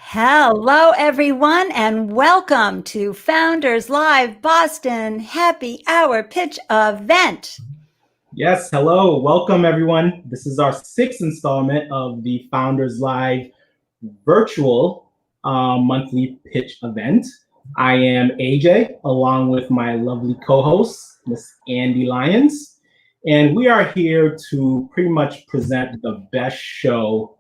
Hello, everyone, and welcome to Founders Live Boston Happy Hour Pitch Event. Yes, hello. Welcome, everyone. This is our sixth installment of the Founders Live virtual monthly pitch event. I am AJ, along with my lovely co-host, Miss Ande Lyons, and we are here to pretty much present the best show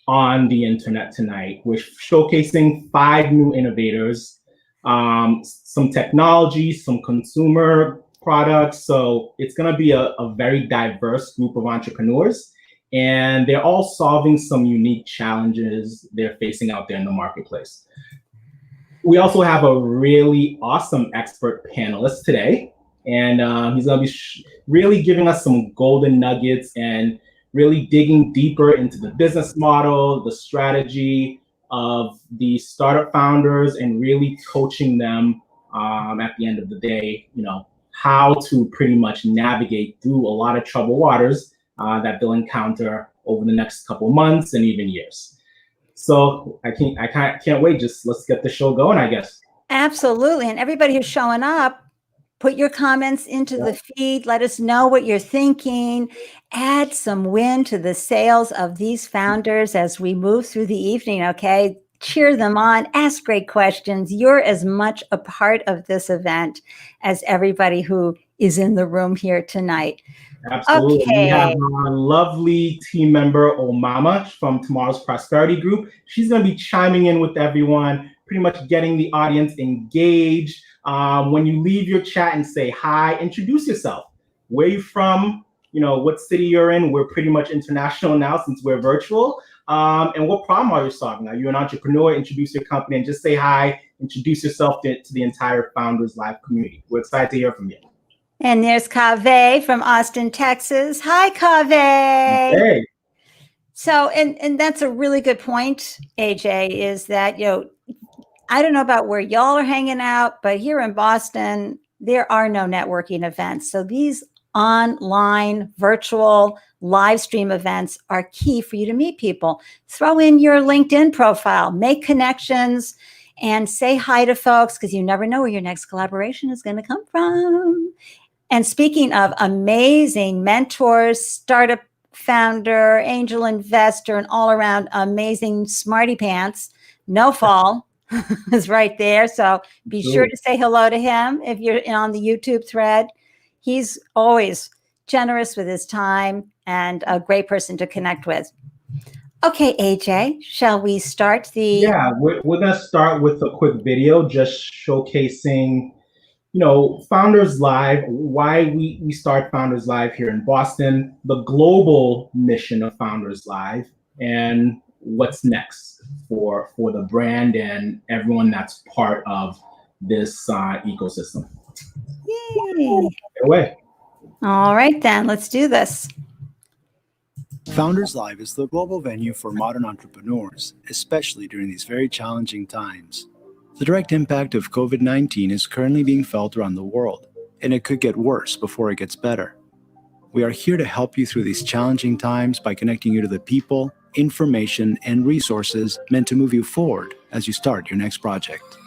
on the internet tonight. We're showcasing 5 new innovators, some technology, some consumer products. So it's going to be a very diverse group of entrepreneurs, and they're all solving some unique challenges they're facing out there in the marketplace. We also have a really awesome expert panelist today, and he's going to be really giving us some golden nuggets and really digging deeper into the business model, the strategy of the startup founders, and really coaching them at the end of the day, how to pretty much navigate through a lot of troubled waters that they'll encounter over the next couple months and even years. So I can't wait. Just let's get the show going, I guess. Absolutely. And everybody who's showing up, put your comments into the feed. Let us know what you're thinking. Add some wind to the sails of these founders as we move through the evening, okay? Cheer them on. Ask great questions. You're as much a part of this event as everybody who is in the room here tonight. Absolutely. Okay. We have our lovely team member, Omama, from Tomorrow's Prosperity Group. She's going to be chiming in with everyone, pretty much getting the audience engaged. When you leave your chat and say hi, introduce yourself. Where are you from? What city you're in. We're pretty much international now since we're virtual. And what problem are you solving? Are you an entrepreneur? Introduce your company and just say hi. Introduce yourself to the entire Founders Live community. We're excited to hear from you. And there's Kaveh from Austin, Texas. Hi, Kaveh. Hey. So, and that's a really good point, AJ, is that, I don't know about where y'all are hanging out, but here in Boston, there are no networking events. So these online, virtual, live stream events are key for you to meet people. Throw in your LinkedIn profile, make connections, and say hi to folks, because you never know where your next collaboration is going to come from. And speaking of amazing mentors, startup founder, angel investor, and all around amazing smarty pants, No Fall is right there. So be sure to say hello to him if you're on the YouTube thread. He's always generous with his time and a great person to connect with. Okay, AJ, shall we start the... Yeah, we're going to start with a quick video just showcasing, Founders Live, why we start Founders Live here in Boston, the global mission of Founders Live, and what's next for the brand and everyone that's part of this ecosystem. Yay. Get away. All right, then, let's do this. Founders Live is the global venue for modern entrepreneurs, especially during these very challenging times. The direct impact of COVID-19 is currently being felt around the world, and it could get worse before it gets better. We are here to help you through these challenging times by connecting you to the people, information, and resources meant to move you forward as you start your next project.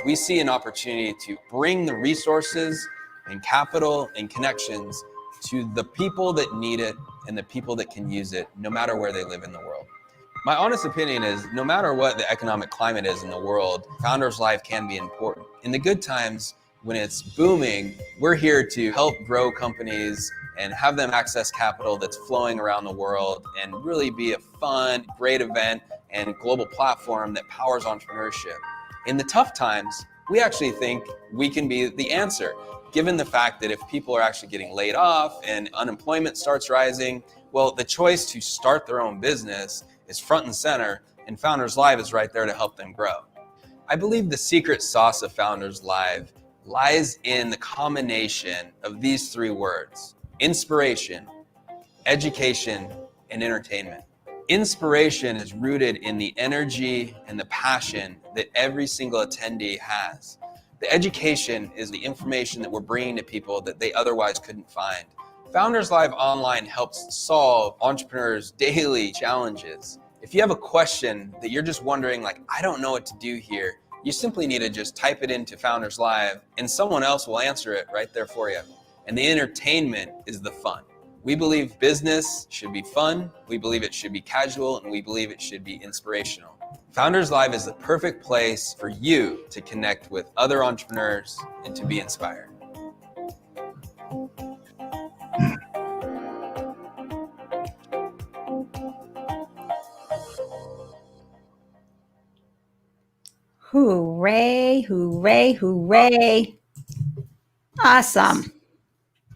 We see an opportunity to bring the resources and capital and connections to the people that need it and the people that can use it, no matter where they live in the world. My honest opinion is, no matter what the economic climate is in the world, Founders Live can be important. In the good times, when it's booming, we're here to help grow companies and have them access capital that's flowing around the world and really be a fun, great event and global platform that powers entrepreneurship. In the tough times, we actually think we can be the answer, given the fact that if people are actually getting laid off and unemployment starts rising, well, the choice to start their own business is front and center, and Founders Live is right there to help them grow. I believe the secret sauce of Founders Live lies in the combination of these 3 words: inspiration, education, and entertainment. Inspiration is rooted in the energy and the passion that every single attendee has. The education is the information that we're bringing to people that they otherwise couldn't find. Founders Live Online helps solve entrepreneurs' daily challenges. If you have a question that you're just wondering, like, I don't know what to do here, you simply need to just type it into Founders Live and someone else will answer it right there for you. And the entertainment is the fun. We believe business should be fun, we believe it should be casual, and we believe it should be inspirational. Founders Live is the perfect place for you to connect with other entrepreneurs and to be inspired. Hooray, hooray, hooray. Awesome.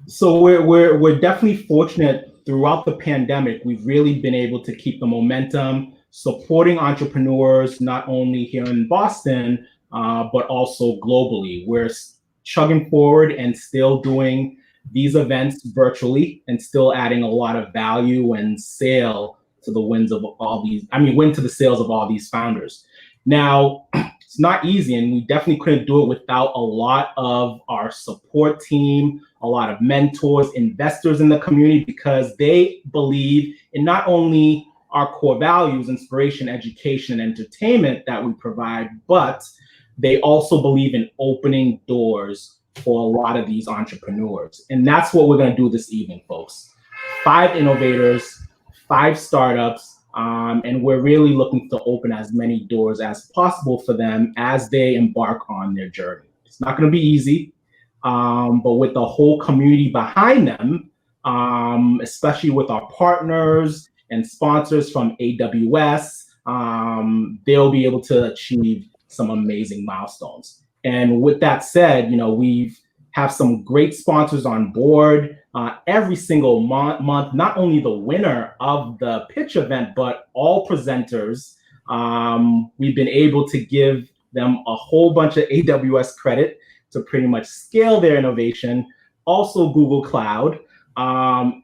So we're definitely fortunate throughout the pandemic. We've really been able to keep the momentum, supporting entrepreneurs, not only here in Boston, but also globally. We're chugging forward and still doing these events virtually and still adding a lot of value and sale to the win to the sales of all these founders. Now, it's not easy, and we definitely couldn't do it without a lot of our support team, a lot of mentors, investors in the community, because they believe in not only our core values, inspiration, education, and entertainment that we provide, but they also believe in opening doors for a lot of these entrepreneurs. And that's what we're going to do this evening, folks. 5 innovators, 5 startups, and we're really looking to open as many doors as possible for them as they embark on their journey. It's not going to be easy, but with the whole community behind them, especially with our partners and sponsors from AWS, they'll be able to achieve some amazing milestones. And with that said, we have some great sponsors on board every single month, not only the winner of the pitch event, but all presenters. We've been able to give them a whole bunch of AWS credit to pretty much scale their innovation. Also Google Cloud,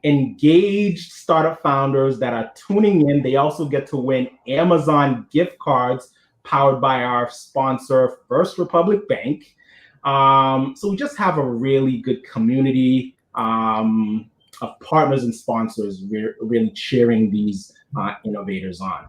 engaged startup founders that are tuning in. They also get to win Amazon gift cards powered by our sponsor, First Republic Bank. So we just have a really good community of partners and sponsors really cheering these innovators on.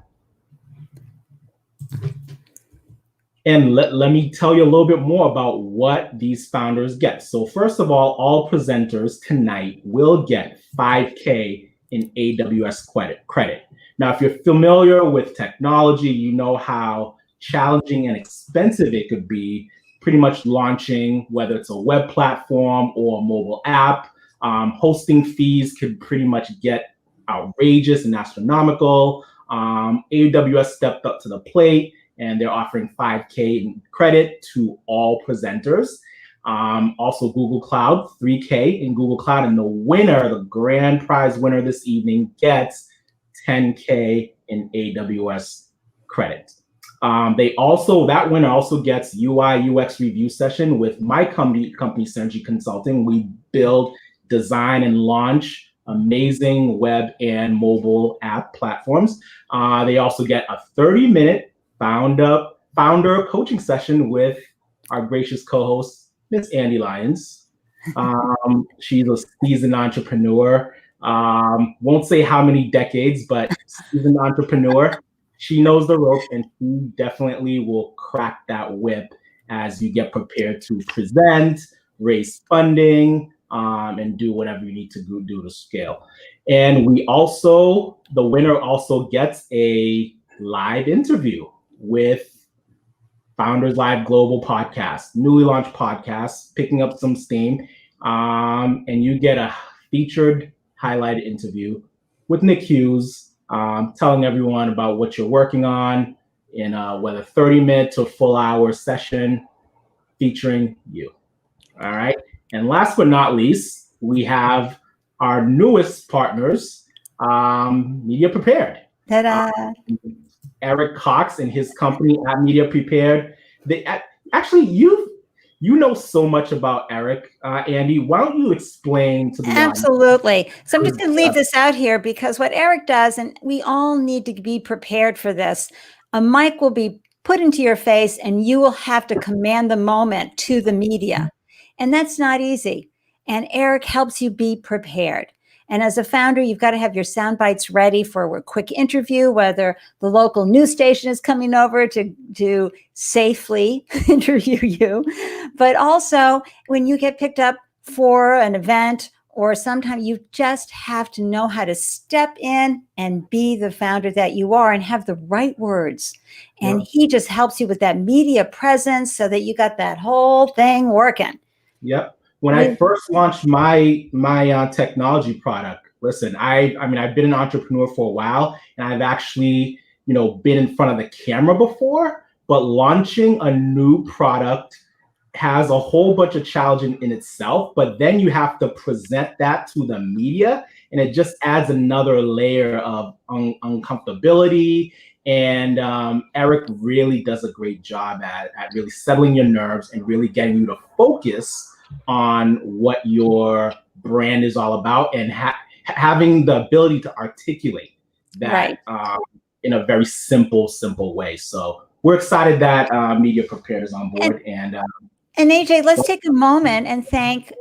And let me tell you a little bit more about what these founders get. So first of all presenters tonight will get $5K in AWS credit. Now, if you're familiar with technology, you know how challenging and expensive it could be pretty much launching, whether it's a web platform or a mobile app. Hosting fees could pretty much get outrageous and astronomical. AWS stepped up to the plate, and they're offering $5K in credit to all presenters. Also Google Cloud, $3K in Google Cloud, and the winner, the grand prize winner this evening, gets $10K in AWS credit. That winner also gets UI UX review session with my company Synergy Consulting. We build, design, and launch amazing web and mobile app platforms. They also get a 30-minute founder coaching session with our gracious co-host, Miss Ande Lyons. She's a seasoned entrepreneur. Won't say how many decades, but seasoned entrepreneur. She knows the rope, and she definitely will crack that whip as you get prepared to present, raise funding, and do whatever you need to do to scale. And the winner also gets a live interview with Founders Live Global Podcast, newly launched podcast, picking up some steam. And you get a featured highlighted interview with Nick Hughes, telling everyone about what you're working on in whether 30-minute to a full-hour session featuring you. All right. And last but not least, we have our newest partners, Media Prepared. Ta-da. Eric Cox and his company at Media Prepared. You know so much about Eric, Ande. Why don't you explain to the audience? Absolutely. So I'm just going to leave this out here because what Eric does, and we all need to be prepared for this, a mic will be put into your face and you will have to command the moment to the media. And that's not easy. And Eric helps you be prepared. And as a founder, you've got to have your sound bites ready for a quick interview, whether the local news station is coming over to safely interview you. But also when you get picked up for an event, or sometimes you just have to know how to step in and be the founder that you are and have the right words. And he just helps you with that media presence so that you got that whole thing working. Yep. When I first launched my technology product, listen, I've been an entrepreneur for a while, and I've actually, been in front of the camera before, but launching a new product has a whole bunch of challenge in itself, but then you have to present that to the media, and it just adds another layer of uncomfortability. And Eric really does a great job at really settling your nerves and really getting you to focus on what your brand is all about, and having the ability to articulate that in a very simple way. So we're excited that Media Prepared is on board. And AJ, let's take a moment and thank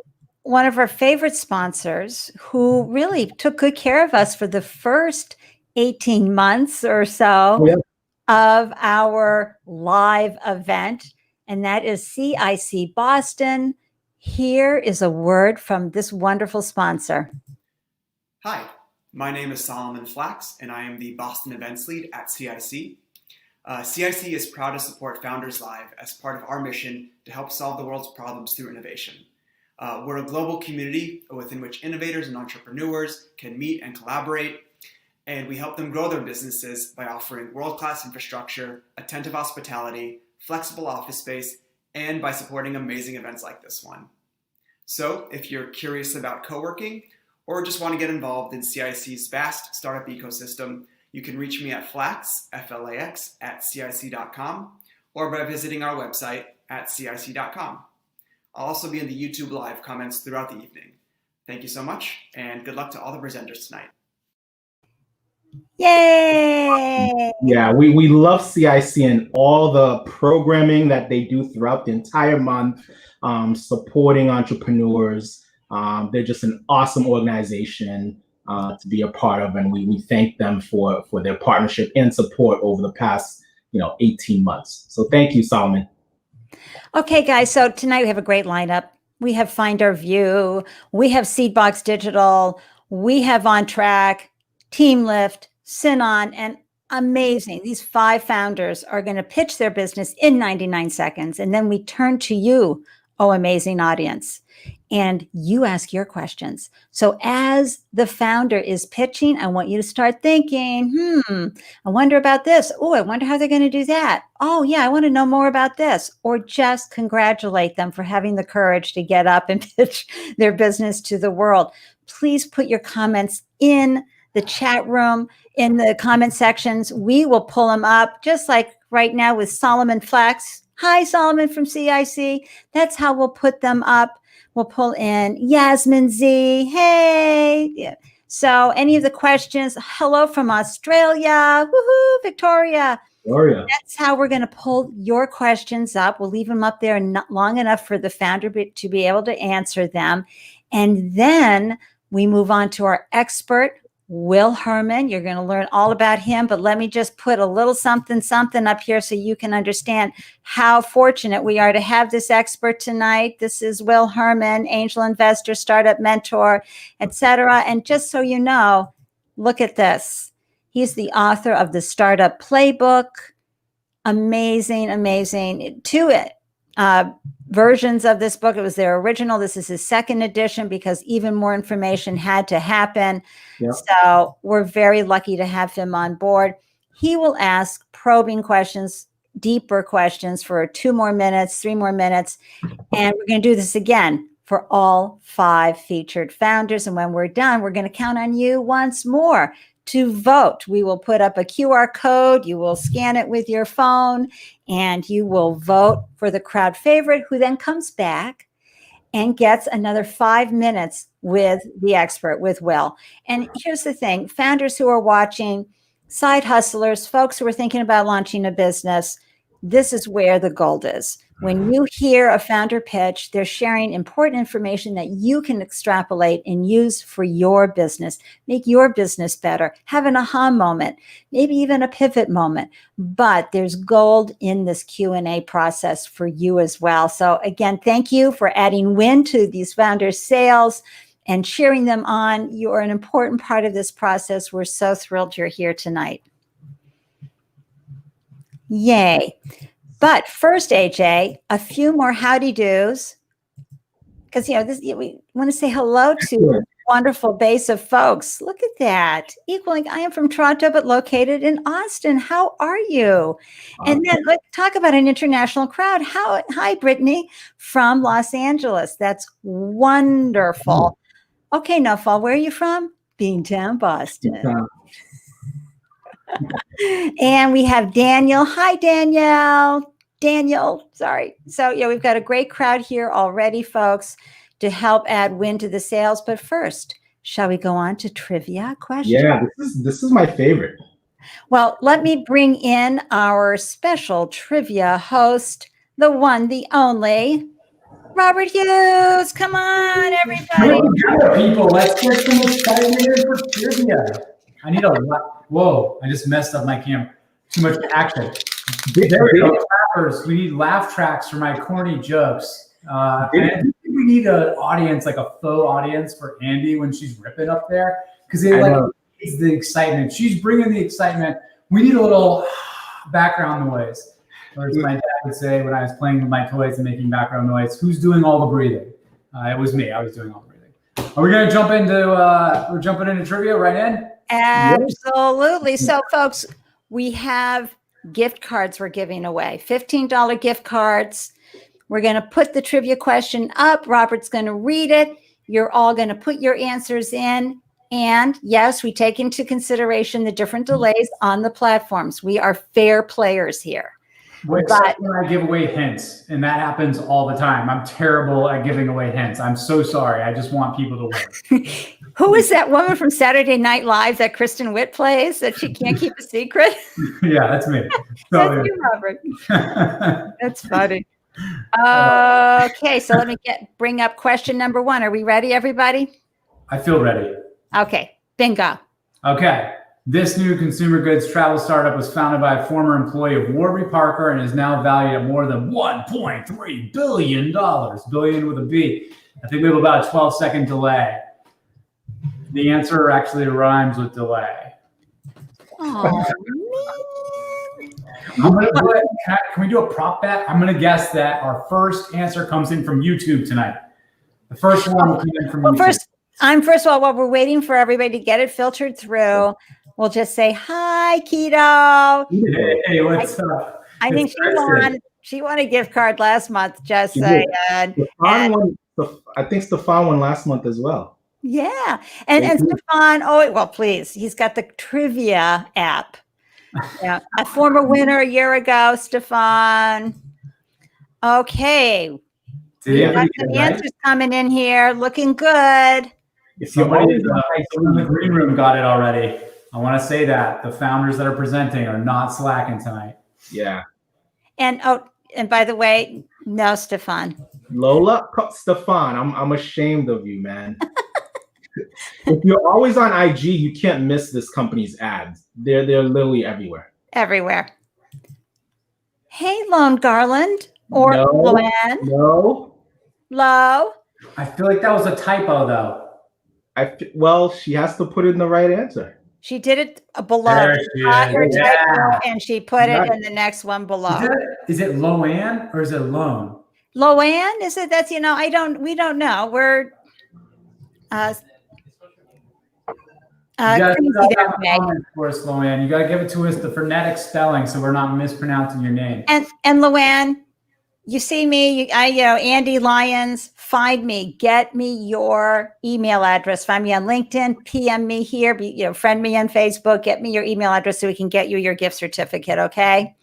one of our favorite sponsors who really took good care of us for the first 18 months or so of our live event, and that is CIC Boston. Here is a word from this wonderful sponsor. Hi, my name is Solomon Flax, and I am the Boston Events Lead at CIC. CIC is proud to support Founders Live as part of our mission to help solve the world's problems through innovation. We're a global community within which innovators and entrepreneurs can meet and collaborate, and we help them grow their businesses by offering world-class infrastructure, attentive hospitality, flexible office space, and by supporting amazing events like this one. So if you're curious about co-working or just want to get involved in CIC's vast startup ecosystem, you can reach me at Flax, F-L-A-X, @cic.com, or by visiting our website at cic.com. I'll also be in the YouTube Live comments throughout the evening. Thank you so much, and good luck to all the presenters tonight. Yay! Yeah, we love CIC and all the programming that they do throughout the entire month, supporting entrepreneurs. They're just an awesome organization to be a part of, and we thank them for their partnership and support over the past 18 months. So thank you, Solomon. Okay, guys, so tonight we have a great lineup. We have Find Our View, we have Seedbox Digital, we have OnTrack, TeamLift, Sinon, and amazing. These 5 founders are going to pitch their business in 99 seconds, and then we turn to you, oh amazing audience, and you ask your questions. So as the founder is pitching, I want you to start thinking, I wonder about this. Oh, I wonder how they're going to do that. Oh yeah, I want to know more about this. Or just congratulate them for having the courage to get up and pitch their business to the world. Please put your comments in the chat room, in the comment sections. We will pull them up, just like right now with Solomon Flax. Hi, Solomon from CIC. That's how we'll put them up. We'll pull in Yasmin Z. Hey. Yeah. So any of the questions, hello from Australia. Woohoo, Victoria. That's how we're going to pull your questions up. We'll leave them up there not long enough for the founder to be able to answer them. And then we move on to our expert, Will Herman. You're going to learn all about him, but let me just put a little something up here so you can understand how fortunate we are to have this expert tonight. This is Will Herman, angel investor, startup mentor, etc. And just so you know, look at this. He's the author of the Startup Playbook. Amazing. 2 versions of this book. It was their original. This is his second edition because even more information had to happen. Yep. So we're very lucky to have him on board. He will ask probing questions, deeper questions for 2 more minutes, 3 more minutes. And we're going to do this again for all 5 featured founders. And when we're done, we're going to count on you once more to vote. We will put up a QR code. You will scan it with your phone and you will vote for the crowd favorite, who then comes back and gets another 5 minutes with the expert, with Will. And here's the thing, founders who are watching, side hustlers, folks who are thinking about launching a business, this is where the gold is. When you hear a founder pitch, they're sharing important information that you can extrapolate and use for your business, make your business better, have an aha moment, maybe even a pivot moment. But there's gold in this Q&A process for you as well. So again, thank you for adding wind to these founders' sails and cheering them on. You're an important part of this process. We're so thrilled you're here tonight. Yay. But first, AJ, a few more howdy do's, because we want to say hello to a wonderful base of folks. Look at that. Equaling, I am from Toronto, but located in Austin. How are you? And then let's talk about an international crowd. Hi, Brittany from Los Angeles. That's wonderful. Okay, Nofal, where are you from? Beantown, Boston. And we have Daniel. Hi, Daniel, sorry. So, we've got a great crowd here already, folks, to help add wind to the sails. But first, shall we go on to trivia questions? Yeah, this is my favorite. Well, let me bring in our special trivia host, the one, the only, Robert Hughes. Come on, everybody. People, let's get some excitement for trivia. I need a lot. Whoa, I just messed up my camera. Too much action. There we go. Clappers. We need laugh tracks for my corny jokes. And I think we need an audience, like a faux audience for Andy when she's ripping up there. Because it's the excitement. She's bringing the excitement. We need a little background noise. Or as my dad would say when I was playing with my toys and making background noise, who's doing all the breathing? It was me. I was doing all the breathing. Are we going to jump into, we're jumping into trivia right in? Absolutely. So, folks, we have gift cards we're giving away, $15 gift cards. We're going to put the trivia question up. Robert's going to read it. You're all going to put your answers in. And yes, we take into consideration the different delays on the platforms. We are fair players here. Except when I give away hints, and that happens all the time. I'm terrible at giving away hints. I'm so sorry. I just want people to win. Who is that woman from Saturday Night Live that Kristen Witt plays that she can't keep a secret? Yeah, that's me. That's you, Robert. That's funny. Okay, so let me bring up question number 1. Are we ready, everybody? I feel ready. Okay, bingo. Okay. This new consumer goods travel startup was founded by a former employee of Warby Parker and is now valued at more than $1.3 billion. Billion with a B. I think we have about a 12-second delay. The answer actually rhymes with delay. Oh, man. Can we do a prop bet? I'm going to guess that our first answer comes in from YouTube tonight. The first one will come in from YouTube. First of all, while we're waiting for everybody to get it filtered through, we'll just say, hi, Keto. Hey, what's up? I think she won a gift card last month, just saying. I think Stefan won last month as well. Yeah. And Stefan, please. He's got the trivia app. Yeah. A former winner a year ago, Stefan. Okay. We got some answers coming in here. Looking good. Somebody in the green room got it already. I want to say that the founders that are presenting are not slacking tonight. Yeah. And by the way, no, Stefan. Lola, Stefan, I'm ashamed of you, man. If you're always on IG, you can't miss this company's ads. They're literally everywhere. Everywhere. Hey, Lone Garland or Luann. No. Low. I feel like that was a typo, though. She has to put in the right answer. She did it below. There she is. Typo, and she put it in the next one below. Is it Loann or is it Lone? Loann? Is it? That's, we don't know. We're you got to for us, Loann. You got to give it to us the phonetic spelling so we're not mispronouncing your name. And Loann, you see me, Andy Lyons, find me, get me your email address, find me on LinkedIn, PM me here, friend me on Facebook, get me your email address so we can get you your gift certificate. Okay.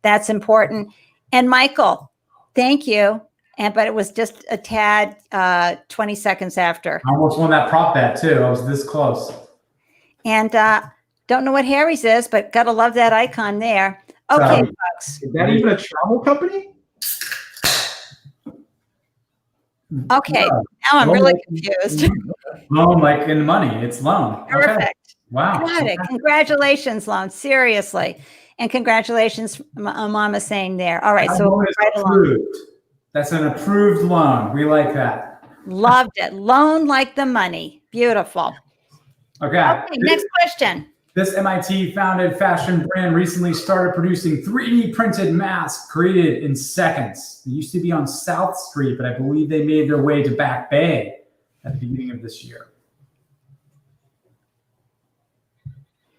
That's important. And Michael, thank you. But it was just a tad 20 seconds after. I almost won that prop bet too. I was this close. And don't know what Harry's is, but gotta love that icon there. Okay, folks. Is that even a travel company? Okay, Yeah. now I'm Loan really like- confused. Loan like in money. It's loan. Okay. Perfect. Wow. Got it. Congratulations, Lone. Seriously. And congratulations, Mama saying there. All right, That so loan is right along. approved. That's an approved loan. We like that. Loved it. Loan like the money. Beautiful. Okay. Okay, next question. This MIT-founded fashion brand recently started producing 3D printed masks created in seconds. They used to be on South Street, but I believe they made their way to Back Bay at the beginning of this year.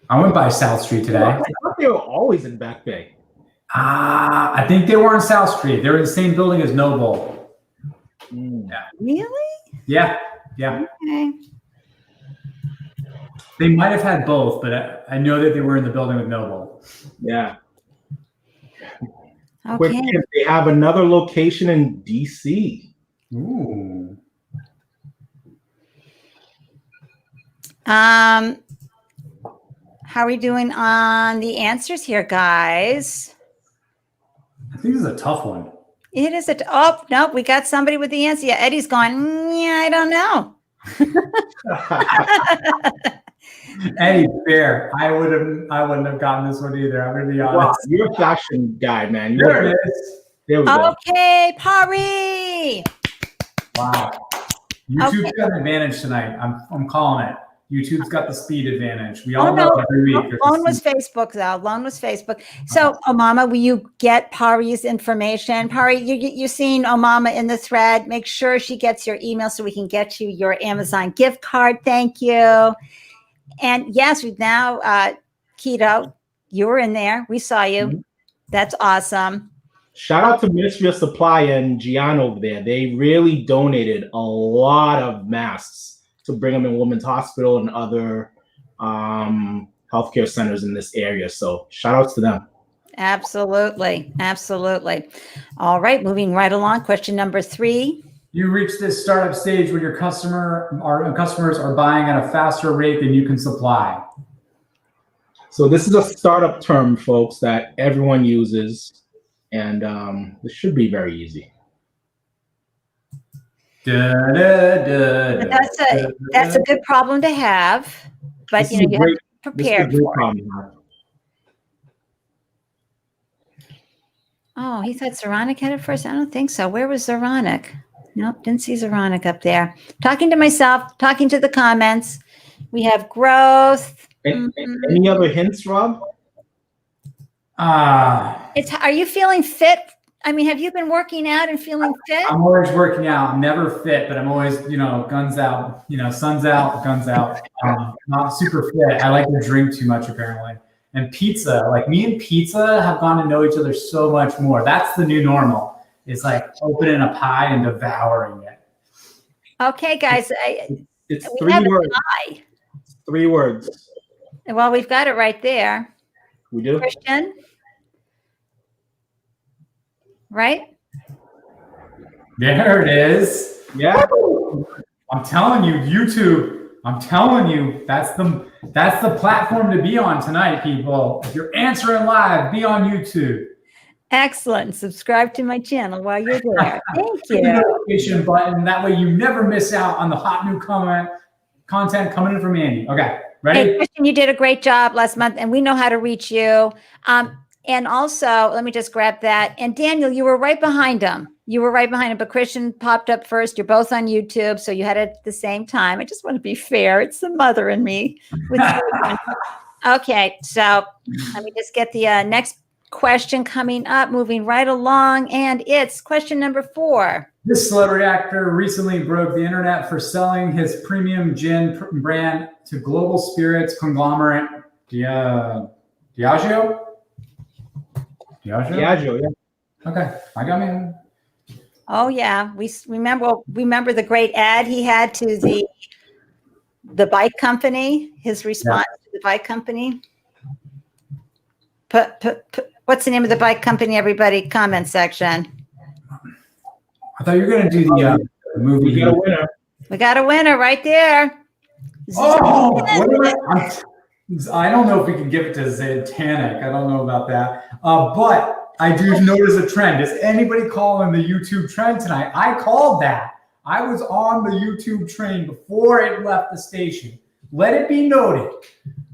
I went by South Street today. I thought they were always in Back Bay. I think they were on South Street. They were in the same building as Noble. Really? Yeah, yeah. Okay. They might have had both, but I know that they were in the building with Noble. Yeah. Quick Okay. tip, they have another location in DC. Ooh. How are we doing on the answers here, guys? I think this is a tough one. It is oh, nope, we got somebody with the answer. Yeah, Eddie's going, yeah, I don't know. Eddie, fair. I wouldn't have gotten this one either. I'm gonna be honest. Wow, you're a fashion guy, man. There it is. There we go. Okay, Pari. Wow. YouTube's Okay. got an advantage tonight. I'm calling it. YouTube's got the speed advantage. We Oh, all no. know every week. there's a Loan was speed- Facebook, though. Loan was Facebook. So, Omama, will you get Pari's information? Pari, you've seen Omama in the thread. Make sure she gets your email so we can get you your Amazon gift card. Thank you. And yes, we've now, Keto, you were in there. We saw you. Mhm. That's awesome. Shout out to Ministry of Supply and Gian over there. They really donated a lot of masks to bring them in Women's Hospital and other healthcare centers in this area. So shout outs to them. Absolutely. Absolutely. All right, moving right along. Question number 3. You reach this startup stage when your customers are buying at a faster rate than you can supply. So this is a startup term, folks, that everyone uses. And this should be very easy. That's a good problem to have, but This you is know, a you great- have to This is a prepare great for it. problem to have. Oh, he thought Zaronic had it first. I don't think so. Where was Zaronic? Nope, didn't see Zaronic up there. Talking to myself, talking to the comments. We have growth. Any other hints, Rob? Are you feeling fit? I mean, have you been working out and feeling fit? I'm always working out. I'm never fit, but I'm always, guns out, sun's out, guns out. Not super fit. I like to drink too much, apparently. And pizza, like me and pizza have gone to know each other so much more. That's the new normal. It's like opening a pie and devouring it. Okay, guys. It's We have 3 a words. tie. 3 words. Well, we've got it right there. We do? Christian. Right? There it is. Yeah. I'm telling you, YouTube. I'm telling you, that's the platform to be on tonight, people. If you're answering live, be on YouTube. Excellent. Subscribe to my channel while you're there. Thank Hit the you. notification button. That way you never miss out on the hot new content coming in from Andy. Okay, ready? Hey, Christian, you did a great job last month, and we know how to reach you. And also, let me just grab that. And Daniel, you were right behind him. But Christian popped up first. You're both on YouTube, so you had it at the same time. I just want to be fair. It's the mother and me. Okay, so let me just get the next question coming up, moving right along, and it's question number 4. This celebrity actor recently broke the internet for selling his premium gin brand to global spirits conglomerate Diageo. Diageo, yeah. Okay, I got me. Oh yeah, we remember the great ad he had to the bike company. His response to the bike company. What's the name of the bike company? Everybody, comment section. I thought you were gonna do the movie. We got a winner. We got a winner right there. Oh, I don't know if we can give it to Zantanic. I don't know about that. But I do notice a trend. Is anybody calling the YouTube trend tonight? I called that. I was on the YouTube train before it left the station. Let it be noted.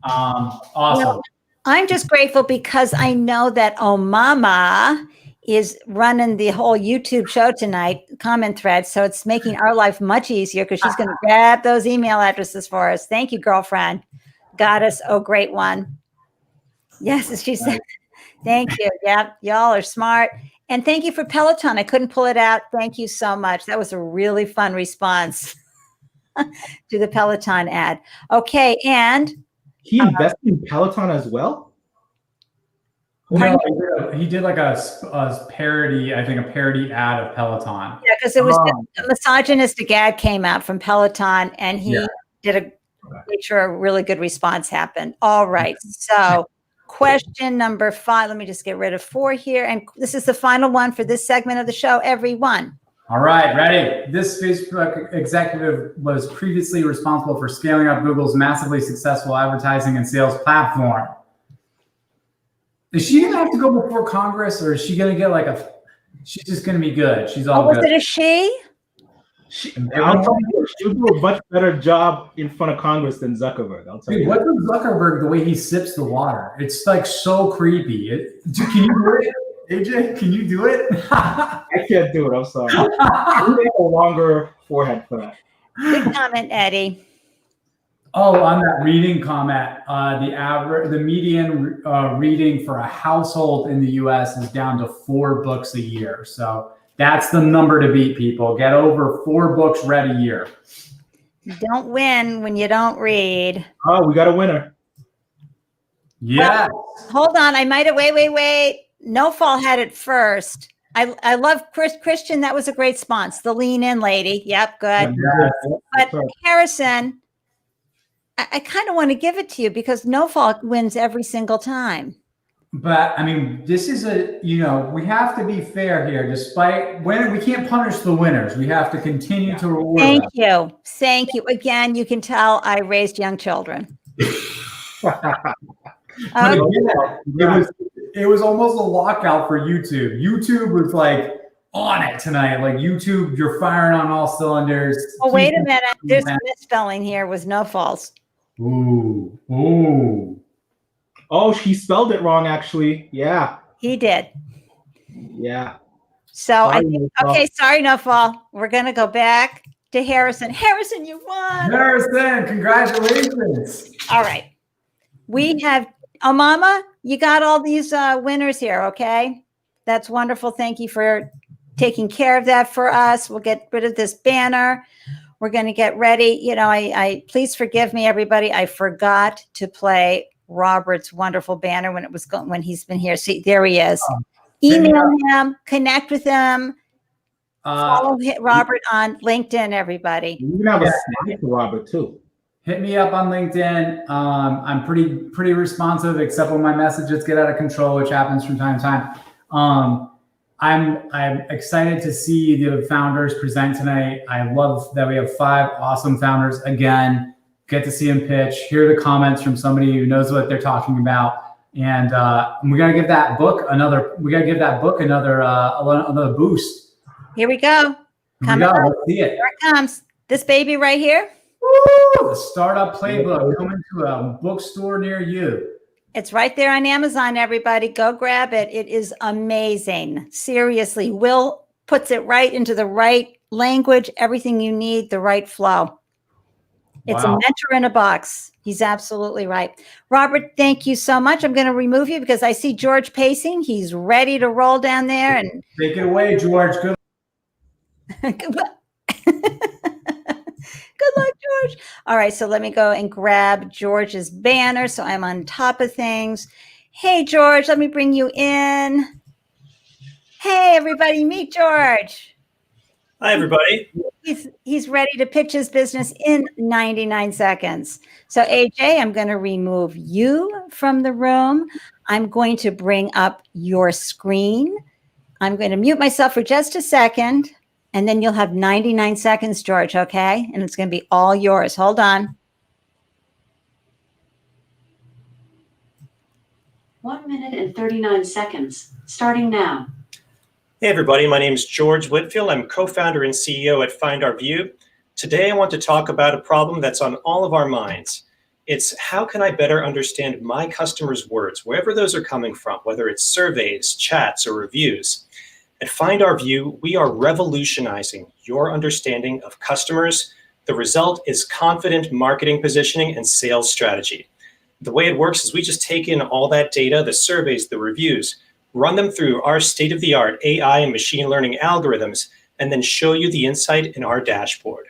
Awesome. Well, I'm just grateful because I know that Mama is running the whole YouTube show tonight, comment thread. So it's making our life much easier because she's going to grab those email addresses for us. Thank you, girlfriend. Goddess, oh, great one. Yes, as she said. Thank you. Yeah, y'all are smart. And thank you for Peloton. I couldn't pull it out. Thank you so much. That was a really fun response to the Peloton ad. Okay, and He invested in Peloton as well? No, he did like a parody, I think a parody ad of Peloton. Yeah, because it was a misogynistic ad came out from Peloton, and he did made sure a really good response happened. All right, so question number 5. Let me just get rid of 4 here, and this is the final one for this segment of the show. Everyone. All right, ready. This Facebook executive was previously responsible for scaling up Google's massively successful advertising and sales platform. Is she gonna have to go before Congress, or is she gonna get like she's just gonna be good? She's all was good. it a she? I'll tell you, she'll do a much better job in front of Congress than Zuckerberg. I'll tell you. What's with Zuckerberg, the way he sips the water? It's like so creepy. Can you do it? AJ, can you do it? I can't do it. I'm sorry. You need a longer forehead for that. Good comment, Eddie. Oh, on that reading comment, the median reading for a household in the U.S. is down to 4 books a year. So that's the number to beat, people. Get over 4 books read a year. You don't win when you don't read. Oh, we got a winner. Yeah. Well, hold on. I might have. Wait. No Fall had it first. I love Christian. That was a great response. The lean in lady. Yep, good. Yeah. But Harrison, I kind of want to give it to you because No Fall wins every single time. But I mean, this is we have to be fair here. Despite when we can't punish the winners, we have to continue to reward them. Thank you. Again, you can tell I raised young children. It was almost a lockout for YouTube. YouTube was like on it tonight. Like YouTube, you're firing on all cylinders. Oh, wait a minute. There's a misspelling here with No Falls. Ooh. Oh, she spelled it wrong, actually. Yeah. He did. Yeah. So sorry, No Fall. We're gonna go back to Harrison. Harrison, you won. Harrison, congratulations. All right. We have Mama, you got all these winners here, okay? That's wonderful. Thank you for taking care of that for us. We'll get rid of this banner. We're going to get ready. I please forgive me, everybody. I forgot to play Robert's wonderful banner when he's been here. See, there he is. Email him, connect with him. Follow Robert on LinkedIn, everybody. You can have a snack for Robert too. Hit me up on LinkedIn. I'm pretty responsive, except when my messages get out of control, which happens from time to time. I'm excited to see the founders present tonight. I love that we have 5 awesome founders again. Get to see them pitch, hear the comments from somebody who knows what they're talking about, and we gotta give that book another. Another boost. Here we go. Let's see it. Here it comes. This baby right here. Woo! The startup playbook coming to a bookstore near you. It's right there on Amazon, everybody. Go grab it. It is amazing. Seriously. Will puts it right into the right language, everything you need, the right flow. It's a mentor in a box. He's absolutely right. Robert, thank you so much. I'm going to remove you because I see George pacing. He's ready to roll down there. And take it away, George. Good. Good luck, George. All right, so let me go and grab George's banner so I'm on top of things. Hey, George, let me bring you in. Hey, everybody, meet George. Hi, everybody. He's ready to pitch his business in 99 seconds. So, AJ, I'm going to remove you from the room. I'm going to bring up your screen. I'm going to mute myself for just a second. And then you'll have 99 seconds, George, okay? And it's going to be all yours. Hold on. 1 minute and 39 seconds, starting now. Hey everybody, my name is George Whitfield. I'm co-founder and CEO at Find Our View. Today I want to talk about a problem that's on all of our minds. It's how can I better understand my customers' words, wherever those are coming from, whether it's surveys, chats, or reviews. At Find Our View, we are revolutionizing your understanding of customers. The result is confident marketing positioning and sales strategy. The way it works is we just take in all that data, the surveys, the reviews, run them through our state-of-the-art AI and machine learning algorithms, and then show you the insight in our dashboard.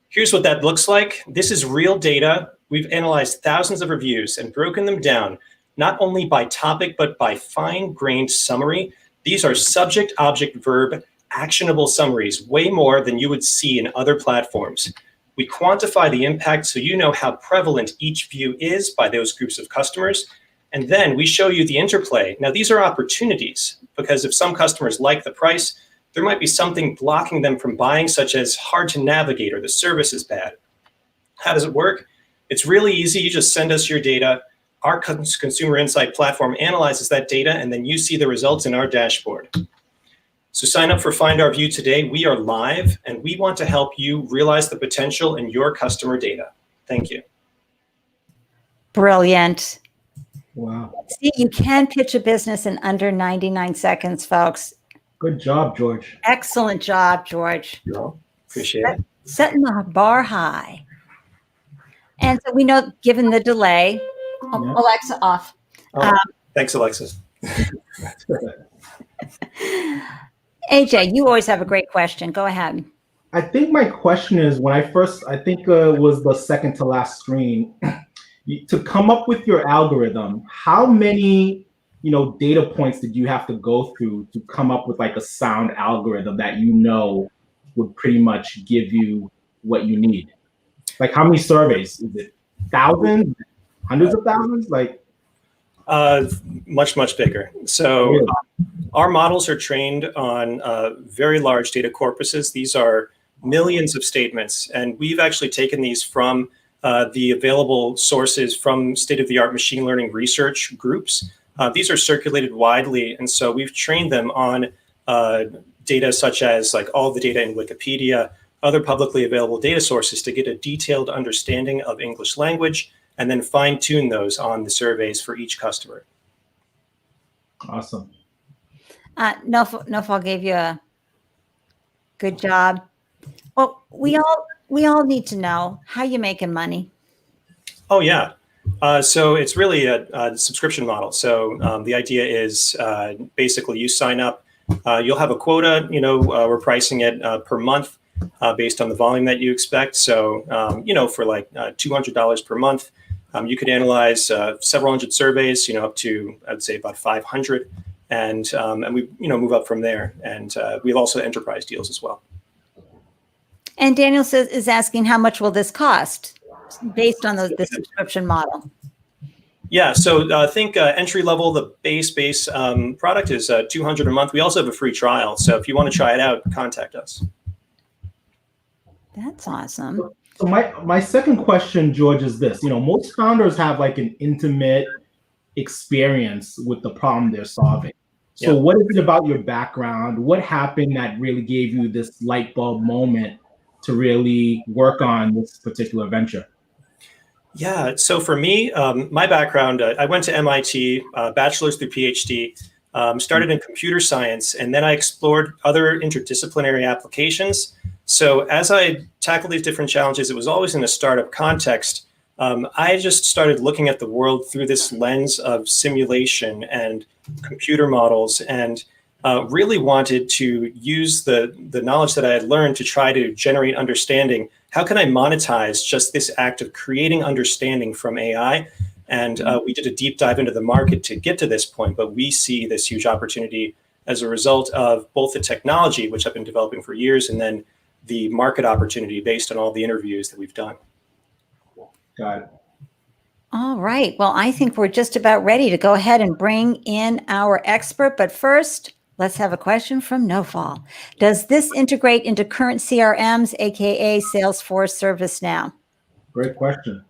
Here's what that looks like. This is real data. We've analyzed thousands of reviews and broken them down, not only by topic, but by fine-grained summary. These are subject, object, verb, actionable summaries, way more than you would see in other platforms. We quantify the impact so you know how prevalent each view is by those groups of customers. And then we show you the interplay. Now, these are opportunities because if some customers like the price, there might be something blocking them from buying, such as hard to navigate or the service is bad. How does it work? It's really easy. You just send us your data. Our consumer insight platform analyzes that data, and then you see the results in our dashboard. So sign up for Find Our View today. We are live, and we want to help you realize the potential in your customer data. Thank you. Brilliant. Wow. See, you can pitch a business in under 99 seconds, folks. Good job, George. Excellent job, George. Appreciate it. Setting the bar high. And so we know, given the delay, Yeah. Alexa off. Thanks, Alexis. AJ, you always have a great question. Go ahead. I think my question is when I think it was the second to last screen. To come up with your algorithm, how many data points did you have to go through to come up with like a sound algorithm that would pretty much give you what you need? Like how many surveys? Is it thousands, hundreds of thousands? Like much bigger. So really? Our models are trained on very large data corpuses. These are millions of statements, and we've actually taken these from the available sources from state-of-the-art machine learning research groups. These are circulated widely, and so we've trained them on data such as like all the data in Wikipedia, other publicly available data sources to get a detailed understanding of English language, and then fine-tune those on the surveys for each customer. Awesome. Nofal gave you a good job. Well, we all need to know how you making money. Oh yeah. So it's really a subscription model. So the idea is basically you sign up, you'll have a quota, we're pricing it per month based on the volume that you expect. So, for like $200 per month, you could analyze several hundred surveys, up to, I'd say about 500. And we, move up from there. And we have also enterprise deals as well. And Daniel is asking, how much will this cost based on the subscription model? Yeah, so I think entry level, the base product is $200 a month. We also have a free trial. So if you want to try it out, contact us. That's awesome. So my second question, George, is this. Most founders have like an intimate experience with the problem they're solving. So What is it about your background? What happened that really gave you this light bulb moment to really work on this particular venture? Yeah, so for me, my background, I went to MIT, bachelor's through PhD, started in computer science, and then I explored other interdisciplinary applications. So as I tackled these different challenges, it was always in a startup context. I just started looking at the world through this lens of simulation and computer models, and really wanted to use the knowledge that I had learned to try to generate understanding. How can I monetize just this act of creating understanding from AI? And we did a deep dive into the market to get to this point, but we see this huge opportunity as a result of both the technology, which I've been developing for years, and then the market opportunity based on all the interviews that we've done. Got it. All right. Well, I think we're just about ready to go ahead and bring in our expert. But first, let's have a question from Nofal. Does this integrate into current CRMs, aka Salesforce, ServiceNow? Great question.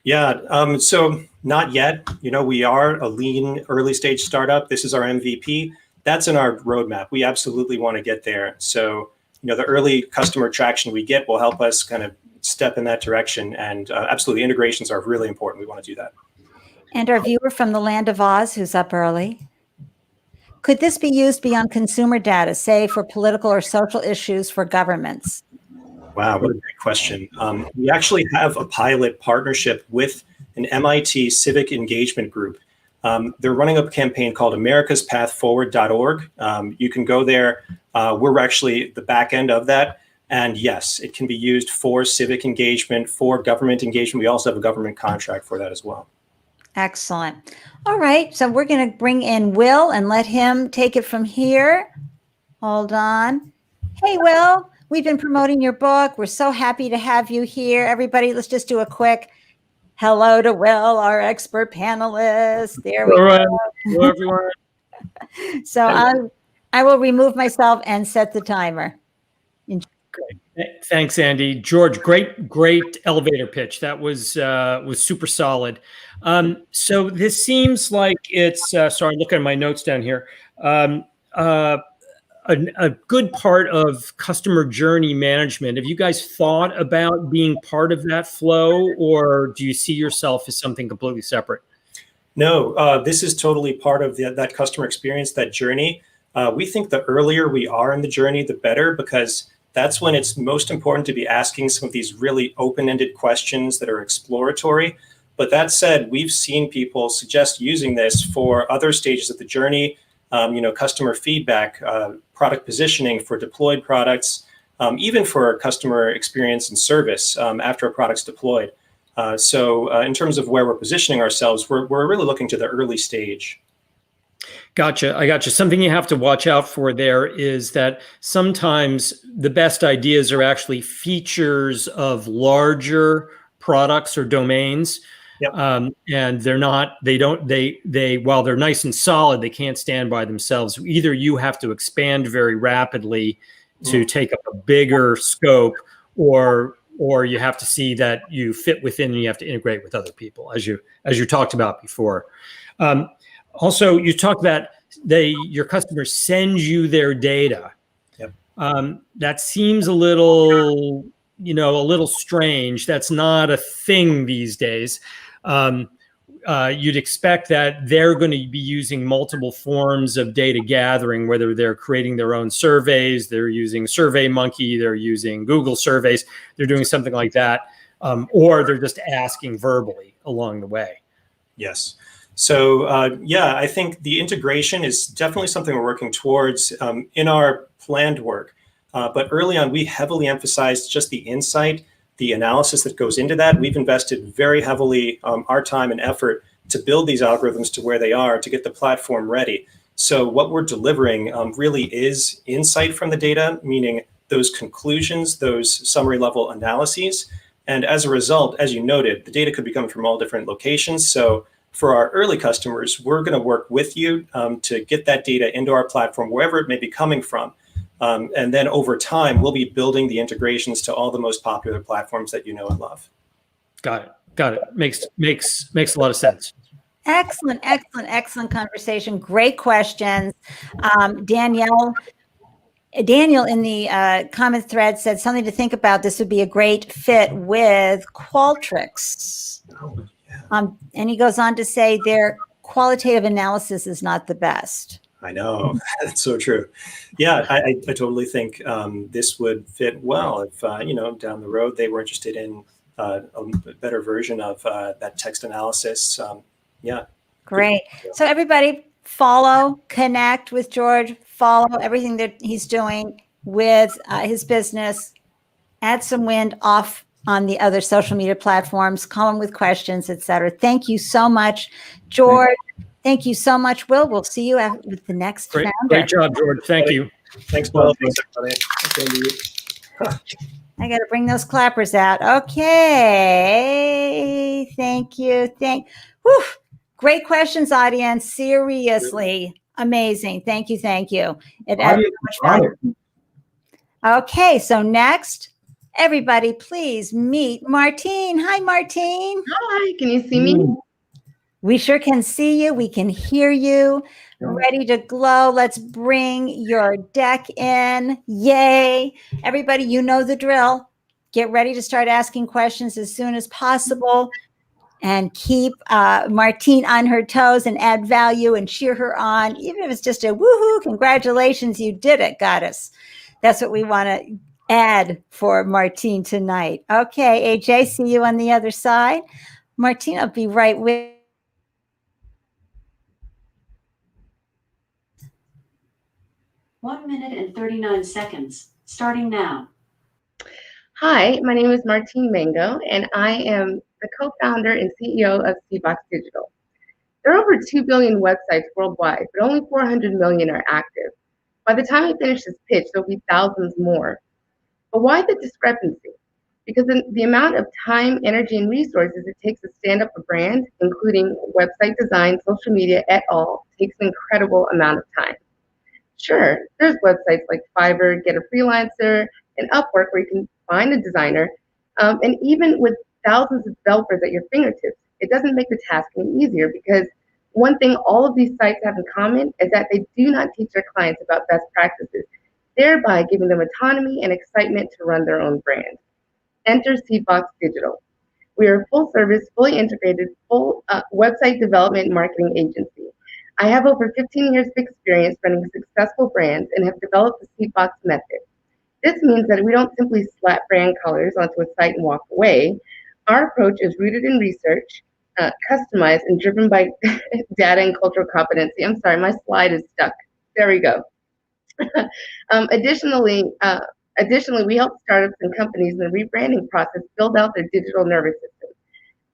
Yeah, so not yet. We are a lean early stage startup. This is our MVP. that's in our roadmap. We absolutely want to get there. So, the early customer traction we get will help us kind of step in that direction. And absolutely, integrations are really important. We want to do that. And our viewer from the land of Oz, who's up early, could this be used beyond consumer data, say for political or social issues for governments? Wow, what a great question. We actually have a pilot partnership with an MIT civic engagement group. They're running a campaign called americaspathforward.org. You can go there. We're actually the back end of that. And yes, it can be used for civic engagement, for government engagement. We also have a government contract for that as well. Excellent. All right. So we're going to bring in Will and let him take it from here. Hold on. Hey, Will, we've been promoting your book. We're so happy to have you here. Everybody, let's just do a quick hello to Will, our expert panelist. There we go. Hello, everyone. So I will remove myself and set the timer. Great. Thanks, Andy. George, great elevator pitch. That was super solid. So this seems like it's, sorry, looking at my notes down here. A good part of customer journey management. Have you guys thought about being part of that flow, or do you see yourself as something completely separate? No, this is totally part of that customer experience, that journey. We think the earlier we are in the journey, the better, because that's when it's most important to be asking some of these really open-ended questions that are exploratory. But that said, we've seen people suggest using this for other stages of the journey, customer feedback, product positioning for deployed products, even for customer experience and service after a product's deployed. So in terms of where we're positioning ourselves, we're really looking to the early stage. Gotcha. I gotcha. Something you have to watch out for there is that sometimes the best ideas are actually features of larger products or domains. Yep. And while they're nice and solid, they can't stand by themselves. Either you have to expand very rapidly to take up a bigger scope, or you have to see that you fit within and you have to integrate with other people, as you talked about before. Also, you talked about your customers send you their data. Yep. That seems a little strange. That's not a thing these days. You'd expect that they're going to be using multiple forms of data gathering, whether they're creating their own surveys, they're using SurveyMonkey, they're using Google surveys, they're doing something like that, or they're just asking verbally along the way. Yes. So I think the integration is definitely something we're working towards in our planned work. But early on, we heavily emphasized just the insight, the analysis that goes into that. We've invested very heavily our time and effort to build these algorithms to where they are, to get the platform ready. So what we're delivering really is insight from the data, meaning those conclusions, those summary level analyses. And as a result, as you noted, the data could be coming from all different locations. So for our early customers, we're going to work with you to get that data into our platform, wherever it may be coming from. And then over time, we'll be building the integrations to all the most popular platforms that you know and love. Got it. Makes a lot of sense. Excellent conversation. Great questions. Daniel in the comment thread said something to think about. This would be a great fit with Qualtrics. And he goes on to say their qualitative analysis is not the best. I know, that's so true. Yeah, I totally think this would fit well if, down the road they were interested in a better version of that text analysis. Great. So everybody follow, connect with George, follow everything that he's doing with his business, add some wind off on the other social media platforms, call him with questions, etc. Thank you so much, George. Thank you so much, Will. We'll see you with the next founder. Great job, George. Thank you. Thanks, Will. Thanks, everybody. I got to bring those clappers out. Okay. Thank you. Great questions, audience. Seriously. Amazing. Thank you. It adds so much value. Okay. So next, everybody, please meet Martine. Hi, Martine. Hi. Can you see me? We sure can see you. We can hear you. ready to glow. Let's bring your deck in. Yay. Everybody, you know the drill. Get ready to start asking questions as soon as possible and keep Martine on her toes and add value and cheer her on. Even if it's just a woohoo, congratulations, you did it, goddess. That's what we want to add for Martine tonight. Okay, AJ, see you on the other side. Martine, I'll be right with 1 minute and 39 seconds, starting now. Hi, my name is Martine Mango, and I am the co-founder and CEO of Seedbox Digital. There are over 2 billion websites worldwide, but only 400 million are active. By the time I finish this pitch, there'll be thousands more. But why the discrepancy? Because the amount of time, energy, and resources it takes to stand up a brand, including website design, social media, et al., takes an incredible amount of time. Sure, there's websites like Fiverr, Get a Freelancer, and Upwork where you can find a designer, and even with thousands of developers at your fingertips, it doesn't make the task any easier because one thing all of these sites have in common is that they do not teach their clients about best practices, thereby giving them autonomy and excitement to run their own brand. Enter Seedbox Digital. We are a full-service, fully integrated, full website development and marketing agency. I have over 15 years of experience running successful brands and have developed the Seedbox method. This means that we don't simply slap brand colors onto a site and walk away. Our approach is rooted in research, customized, and driven by data and cultural competency. I'm sorry, my slide is stuck. There we go. Additionally, we help startups and companies in the rebranding process build out their digital nervous system.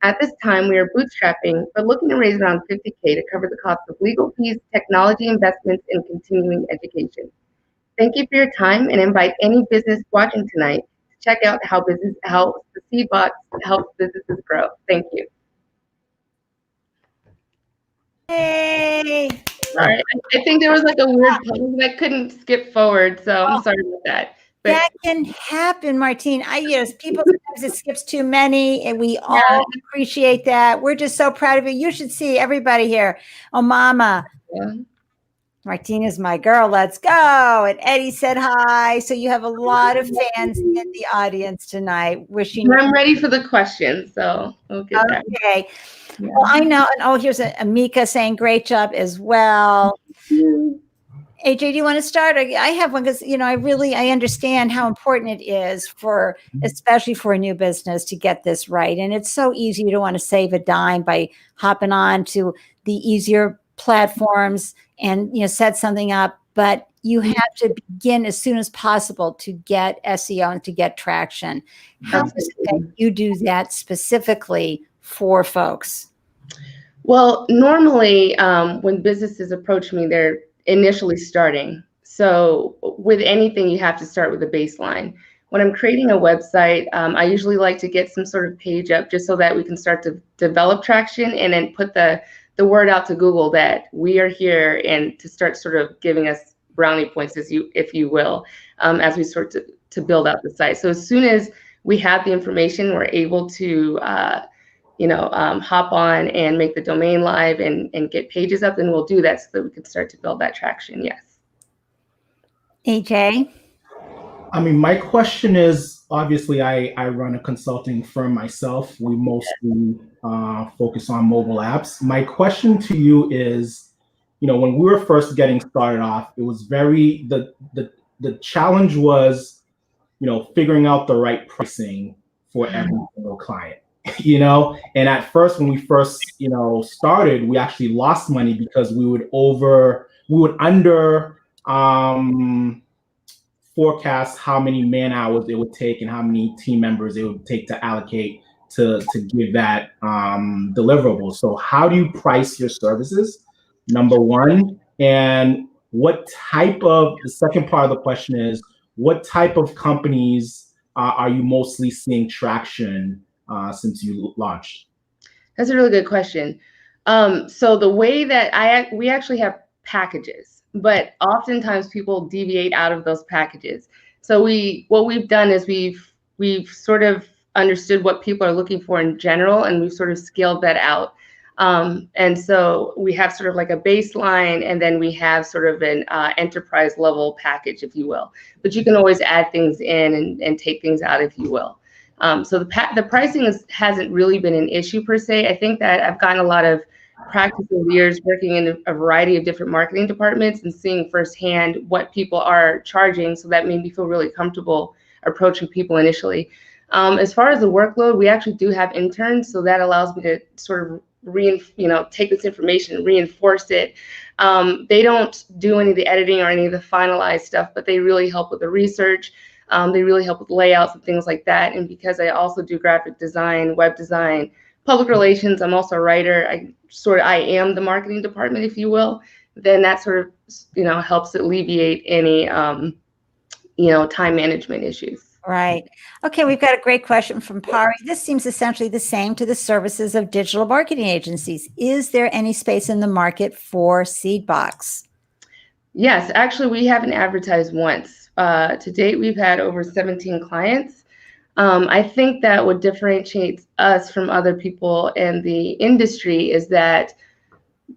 At this time, we are bootstrapping, but looking to raise around $50K to cover the cost of legal fees, technology investments, and continuing education. Thank you for your time and invite any business watching tonight to check out how the Seedbox helps businesses grow. Thank you. Yay. Sorry, I think there was like a weird pause and I couldn't skip forward, so I'm sorry about that. But that can happen, Martine. People sometimes it skips too many, and we all appreciate that. We're just so proud of you. You should see everybody here. Oh, Mama. Yeah. Martine is my girl. Let's go. And Eddie said hi. So you have a lot of fans in the audience tonight. Wishing I'm ready for the questions, so we'll get that. Okay. Yeah. Well, I know. And here's Amika saying great job as well. AJ, do you want to start? I have one because, I understand how important it is especially for a new business to get this right. And it's so easy. You don't want to save a dime by hopping on to the easier platforms and, set something up, but you have to begin as soon as possible to get SEO and to get traction. How does you do that specifically for folks? Well, normally when businesses approach me, they're initially starting. So with anything, you have to start with a baseline. When I'm creating a website, I usually like to get some sort of page up just so that we can start to develop traction and then put the word out to Google that we are here and to start sort of giving us brownie points, if you will, as we start to build out the site. So as soon as we have the information, we're able to hop on and make the domain live and get pages up, then we'll do that so that we can start to build that traction. Yes. AJ? My question is, obviously, I run a consulting firm myself. We mostly focus on mobile apps. My question to you is, when we were first getting started off, it was the challenge was, figuring out the right pricing for every single client. And at first, when we first, started, we actually lost money because we would under forecast how many man hours it would take and how many team members it would take to allocate to give that deliverable. So how do you price your services? Number one. And the second part of the question is, what type of companies are you mostly seeing traction since you launched? That's a really good question. So the way that we actually have packages, but oftentimes people deviate out of those packages. So what we've done is we've sort of understood what people are looking for in general, and we've sort of scaled that out. And so we have sort of like a baseline, and then we have sort of an enterprise level package, if you will. But you can always add things in and take things out, if you will. So the pricing hasn't really been an issue per se. I think that I've gotten a lot of practice over the years working in a variety of different marketing departments and seeing firsthand what people are charging. So that made me feel really comfortable approaching people initially. As far as the workload, we actually do have interns, so that allows me to sort of take this information and reinforce it. They don't do any of the editing or any of the finalized stuff, but they really help with the research. They really help with layouts and things like that. And because I also do graphic design, web design, public relations, I'm also a writer. I am the marketing department, if you will. Then that sort of, helps alleviate any, time management issues. Right. Okay, we've got a great question from Pari. This seems essentially the same to the services of digital marketing agencies. Is there any space in the market for Seedbox? Yes, actually, we haven't advertised once. To date, we've had over 17 clients. I think that what differentiates us from other people in the industry is that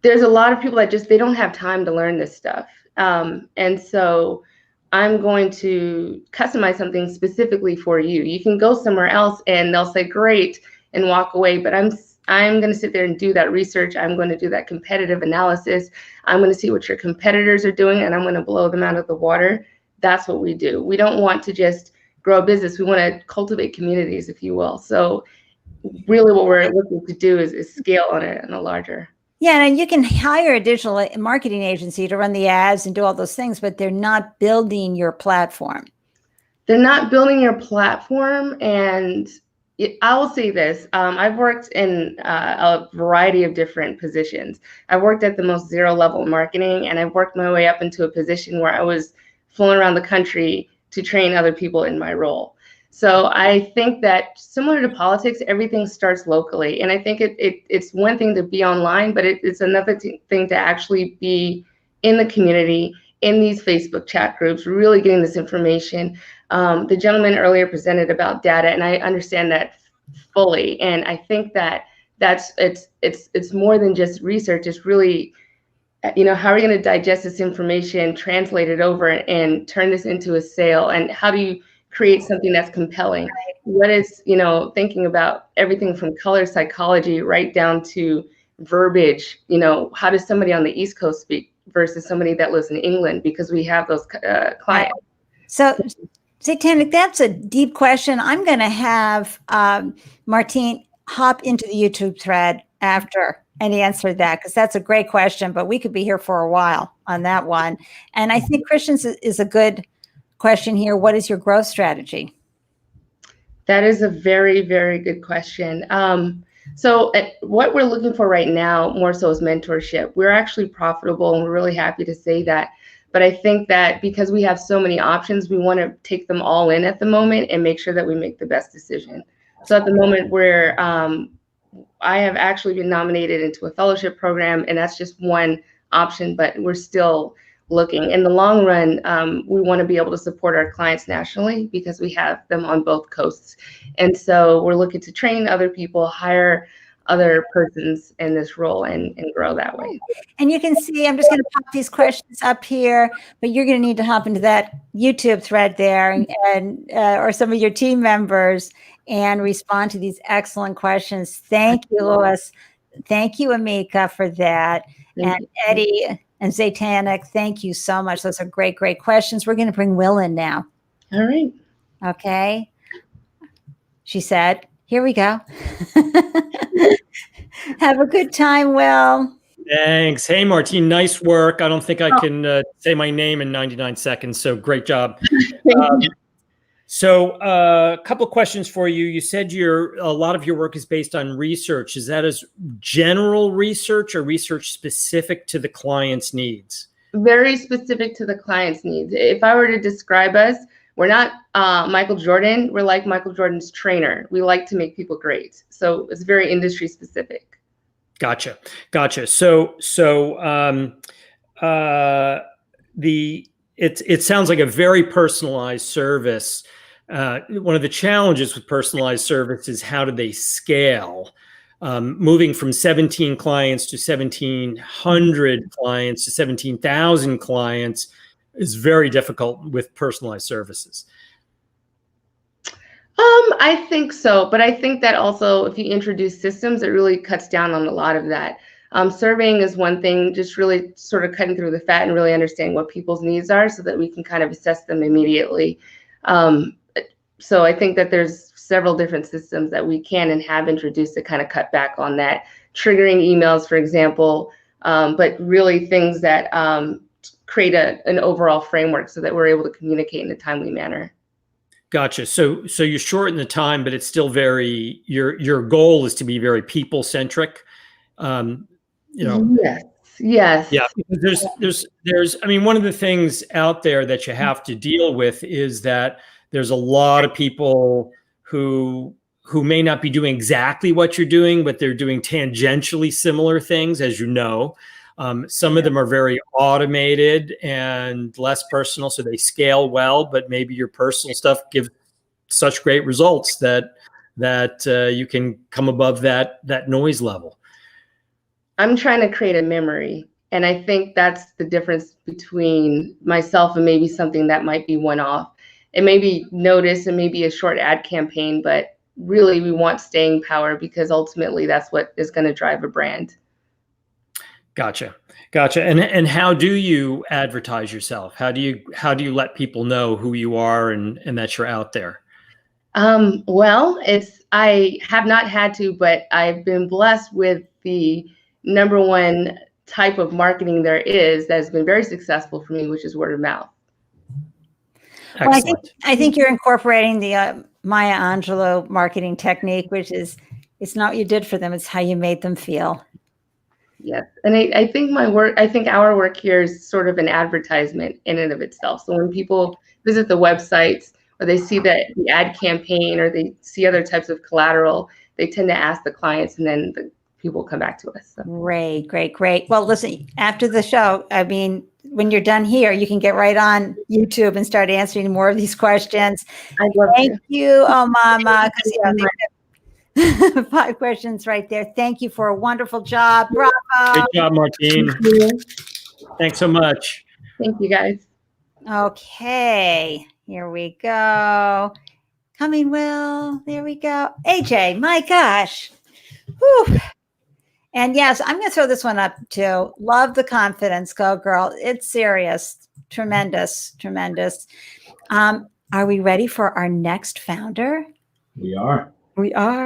there's a lot of people that they don't have time to learn this stuff. And so I'm going to customize something specifically for you. You can go somewhere else and they'll say, great, and walk away. But I'm going to sit there and do that research. I'm going to do that competitive analysis. I'm going to see what your competitors are doing, and I'm going to blow them out of the water. That's what we do. We don't want to just grow a business. We want to cultivate communities, if you will. So really what we're looking to do is scale on a larger. Yeah, and you can hire a digital marketing agency to run the ads and do all those things, but they're not building your platform. They're not building your platform. And I will say this, I've worked in a variety of different positions. I've worked at the most zero level marketing, and I've worked my way up into a position where I was flying around the country to train other people in my role. So I think that similar to politics, everything starts locally. And I think it's one thing to be online, but it's another thing to actually be in the community, in these Facebook chat groups, really getting this information. The gentleman earlier presented about data, and I understand that fully. And I think that it's more than just research. It's really, how are you going to digest this information, translate it over, and turn this into a sale? And how do you create something that's compelling? What is, thinking about everything from color psychology right down to verbiage? How does somebody on the East Coast speak versus somebody that lives in England? Because we have those clients. So, Satanic, that's a deep question. I'm going to have Martine hop into the YouTube thread after and answer that, because that's a great question, but we could be here for a while on that one. And I think Christian's is a good question here. What is your growth strategy? That is a very, very good question. So what we're looking for right now more so is mentorship. We're actually profitable, and we're really happy to say that. But I think that because we have so many options, we want to take them all in at the moment and make sure that we make the best decision. So at the moment, I have actually been nominated into a fellowship program, and that's just one option, but we're still looking. In the long run, we want to be able to support our clients nationally because we have them on both coasts. And so we're looking to train other people, hire other persons in this role, and grow that way. And you can see, I'm just going to pop these questions up here, but you're going to need to hop into that YouTube thread there and or some of your team members and respond to these excellent questions. Thank you, Louis. Thank you, Amika, for that. And Eddie and Satanic, thank you so much. Those are great, great questions. We're going to bring Will in now. All right. Okay. She said, here we go. Have a good time, Will. Thanks. Hey, Martine, nice work. I don't think I can say my name in 99 seconds, so great job. So a couple of questions for you. You said a lot of your work is based on research. Is that as general research or research specific to the client's needs? Very specific to the client's needs. If I were to describe us, we're not Michael Jordan. We're like Michael Jordan's trainer. We like to make people great. So it's very industry specific. Gotcha. So it sounds like a very personalized service. One of the challenges with personalized service is how do they scale? moving from 17 clients to 1,700 clients to 17,000 clients is very difficult with personalized services. I think so, but I think that also if you introduce systems, it really cuts down on a lot of that. Surveying is one thing, just really sort of cutting through the fat and really understanding what people's needs are so that we can kind of assess them immediately. So I think that there's several different systems that we can and have introduced to kind of cut back on that. Triggering emails, for example, but really things that create an overall framework so that we're able to communicate in a timely manner. Gotcha. So you shorten the time, but it's still very, your goal is to be very people centric. Yes. Yeah, because there's, I mean, one of the things out there that you have to deal with is that there's a lot of people who may not be doing exactly what you're doing, but they're doing tangentially similar things, as you know. Some of them are very automated and less personal, so they scale well, but maybe your personal stuff gives such great results that you can come above that noise level. I'm trying to create a memory, and I think that's the difference between myself and maybe something that might be one-off. It may be noticed and maybe a short ad campaign, but really we want staying power because ultimately that's what is going to drive a brand. Gotcha. And how do you advertise yourself? How do you let people know who you are and that you're out there? Well, I have not had to, but I've been blessed with the number one type of marketing there is that has been very successful for me, which is word of mouth. Well, I think you're incorporating the Maya Angelou marketing technique, which is, it's not what you did for them, it's how you made them feel. Yes, and I think our work here is sort of an advertisement in and of itself. So when people visit the websites or they see the ad campaign or they see other types of collateral, they tend to ask the clients and then the people come back to us. So. Great. Well, listen, after the show, I mean, when you're done here, you can get right on YouTube and start answering more of these questions. Thank you, Mama, because 5 questions right there. Thank you for a wonderful job. Bravo. Great job, Martine. Thanks so much. Thank you, guys. Okay, here we go. Coming, Will. There we go. AJ, my gosh. Whew. And yes, I'm going to throw this one up too. Love the confidence. Go, girl. It's serious. Tremendous. Are we ready for our next founder? We are.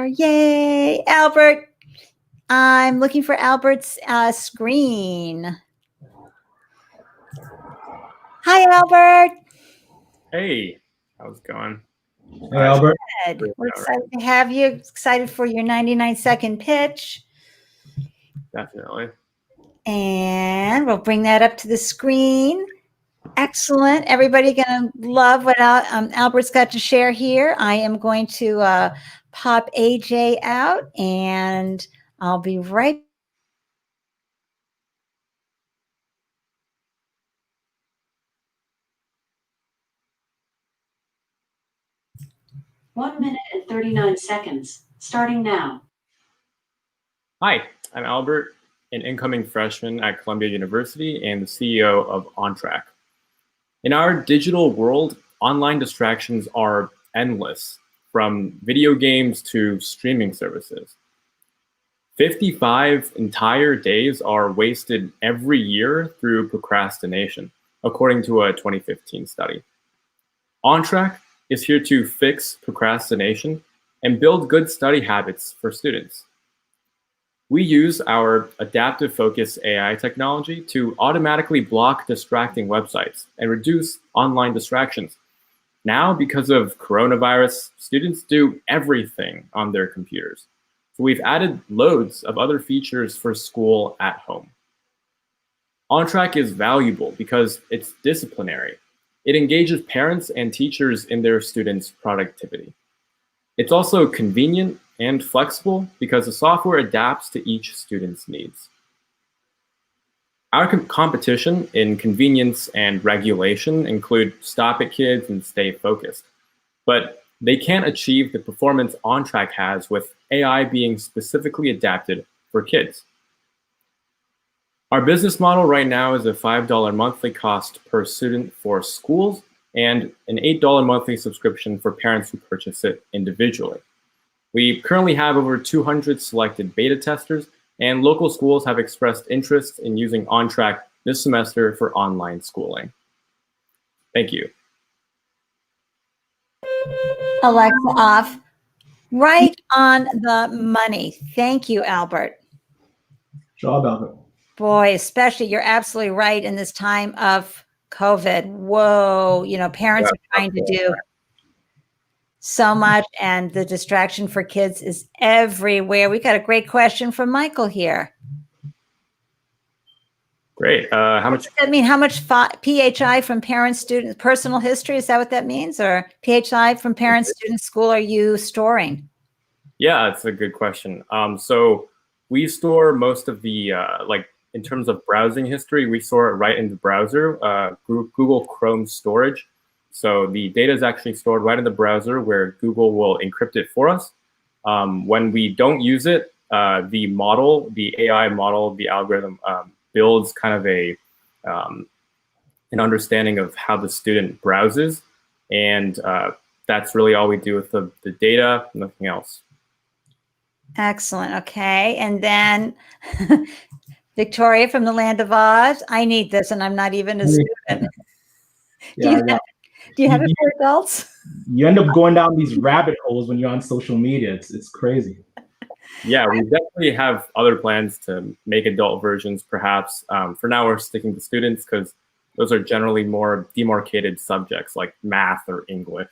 Yay. Albert. I'm looking for Albert's screen. Hi, Albert. Hey, how's it going? Hey, Albert. Good. We're excited to have you. Excited for your 99-second pitch. Definitely. And we'll bring that up to the screen. Excellent. Everybody going to love what Albert's got to share here. I am going to pop AJ out and I'll be right back. 1 minute and 39 seconds, starting now. Hi, I'm Albert, an incoming freshman at Columbia University and the CEO of OnTrack. In our digital world, online distractions are endless, from video games to streaming services. 55 entire days are wasted every year through procrastination, according to a 2015 study. OnTrack is here to fix procrastination and build good study habits for students. We use our adaptive focus AI technology to automatically block distracting websites and reduce online distractions. Now, because of coronavirus, students do everything on their computers. So we've added loads of other features for school at home. OnTrack is valuable because it's disciplinary. It engages parents and teachers in their students' productivity. It's also convenient and flexible because the software adapts to each student's needs. Our competition in convenience and regulation include Stop It Kids and Stay Focused, but they can't achieve the performance OnTrack has with AI being specifically adapted for kids. Our business model right now is a $5 monthly cost per student for schools and an $8 monthly subscription for parents who purchase it individually. We currently have over 200 selected beta testers, and local schools have expressed interest in using OnTrack this semester for online schooling. Thank you. Alexa off. Right on the money. Thank you, Albert. Job, Albert. Boy, especially, you're absolutely right in this time of COVID. Whoa, parents are trying to do so much, and the distraction for kids is everywhere. We got a great question from Michael here. Great. How much? Does that mean how much PHI from parents, students, personal history? Is that what that means? Or PHI from parents, students, school are you storing? Yeah, that's a good question. So we store most of the, in terms of browsing history, we store it right in the browser, Google Chrome storage. So the data is actually stored right in the browser where Google will encrypt it for us. When we don't use it, the model, the AI model, the algorithm builds kind of an understanding of how the student browses. And that's really all we do with the data, nothing else. Excellent. Okay. And then Victoria from the Land of Oz. I need this, and I'm not even a student. Do you have it for adults? You end up going down these rabbit holes when you're on social media. It's crazy. Yeah, we definitely have other plans to make adult versions, perhaps. For now, we're sticking to students because those are generally more demarcated subjects like math or English.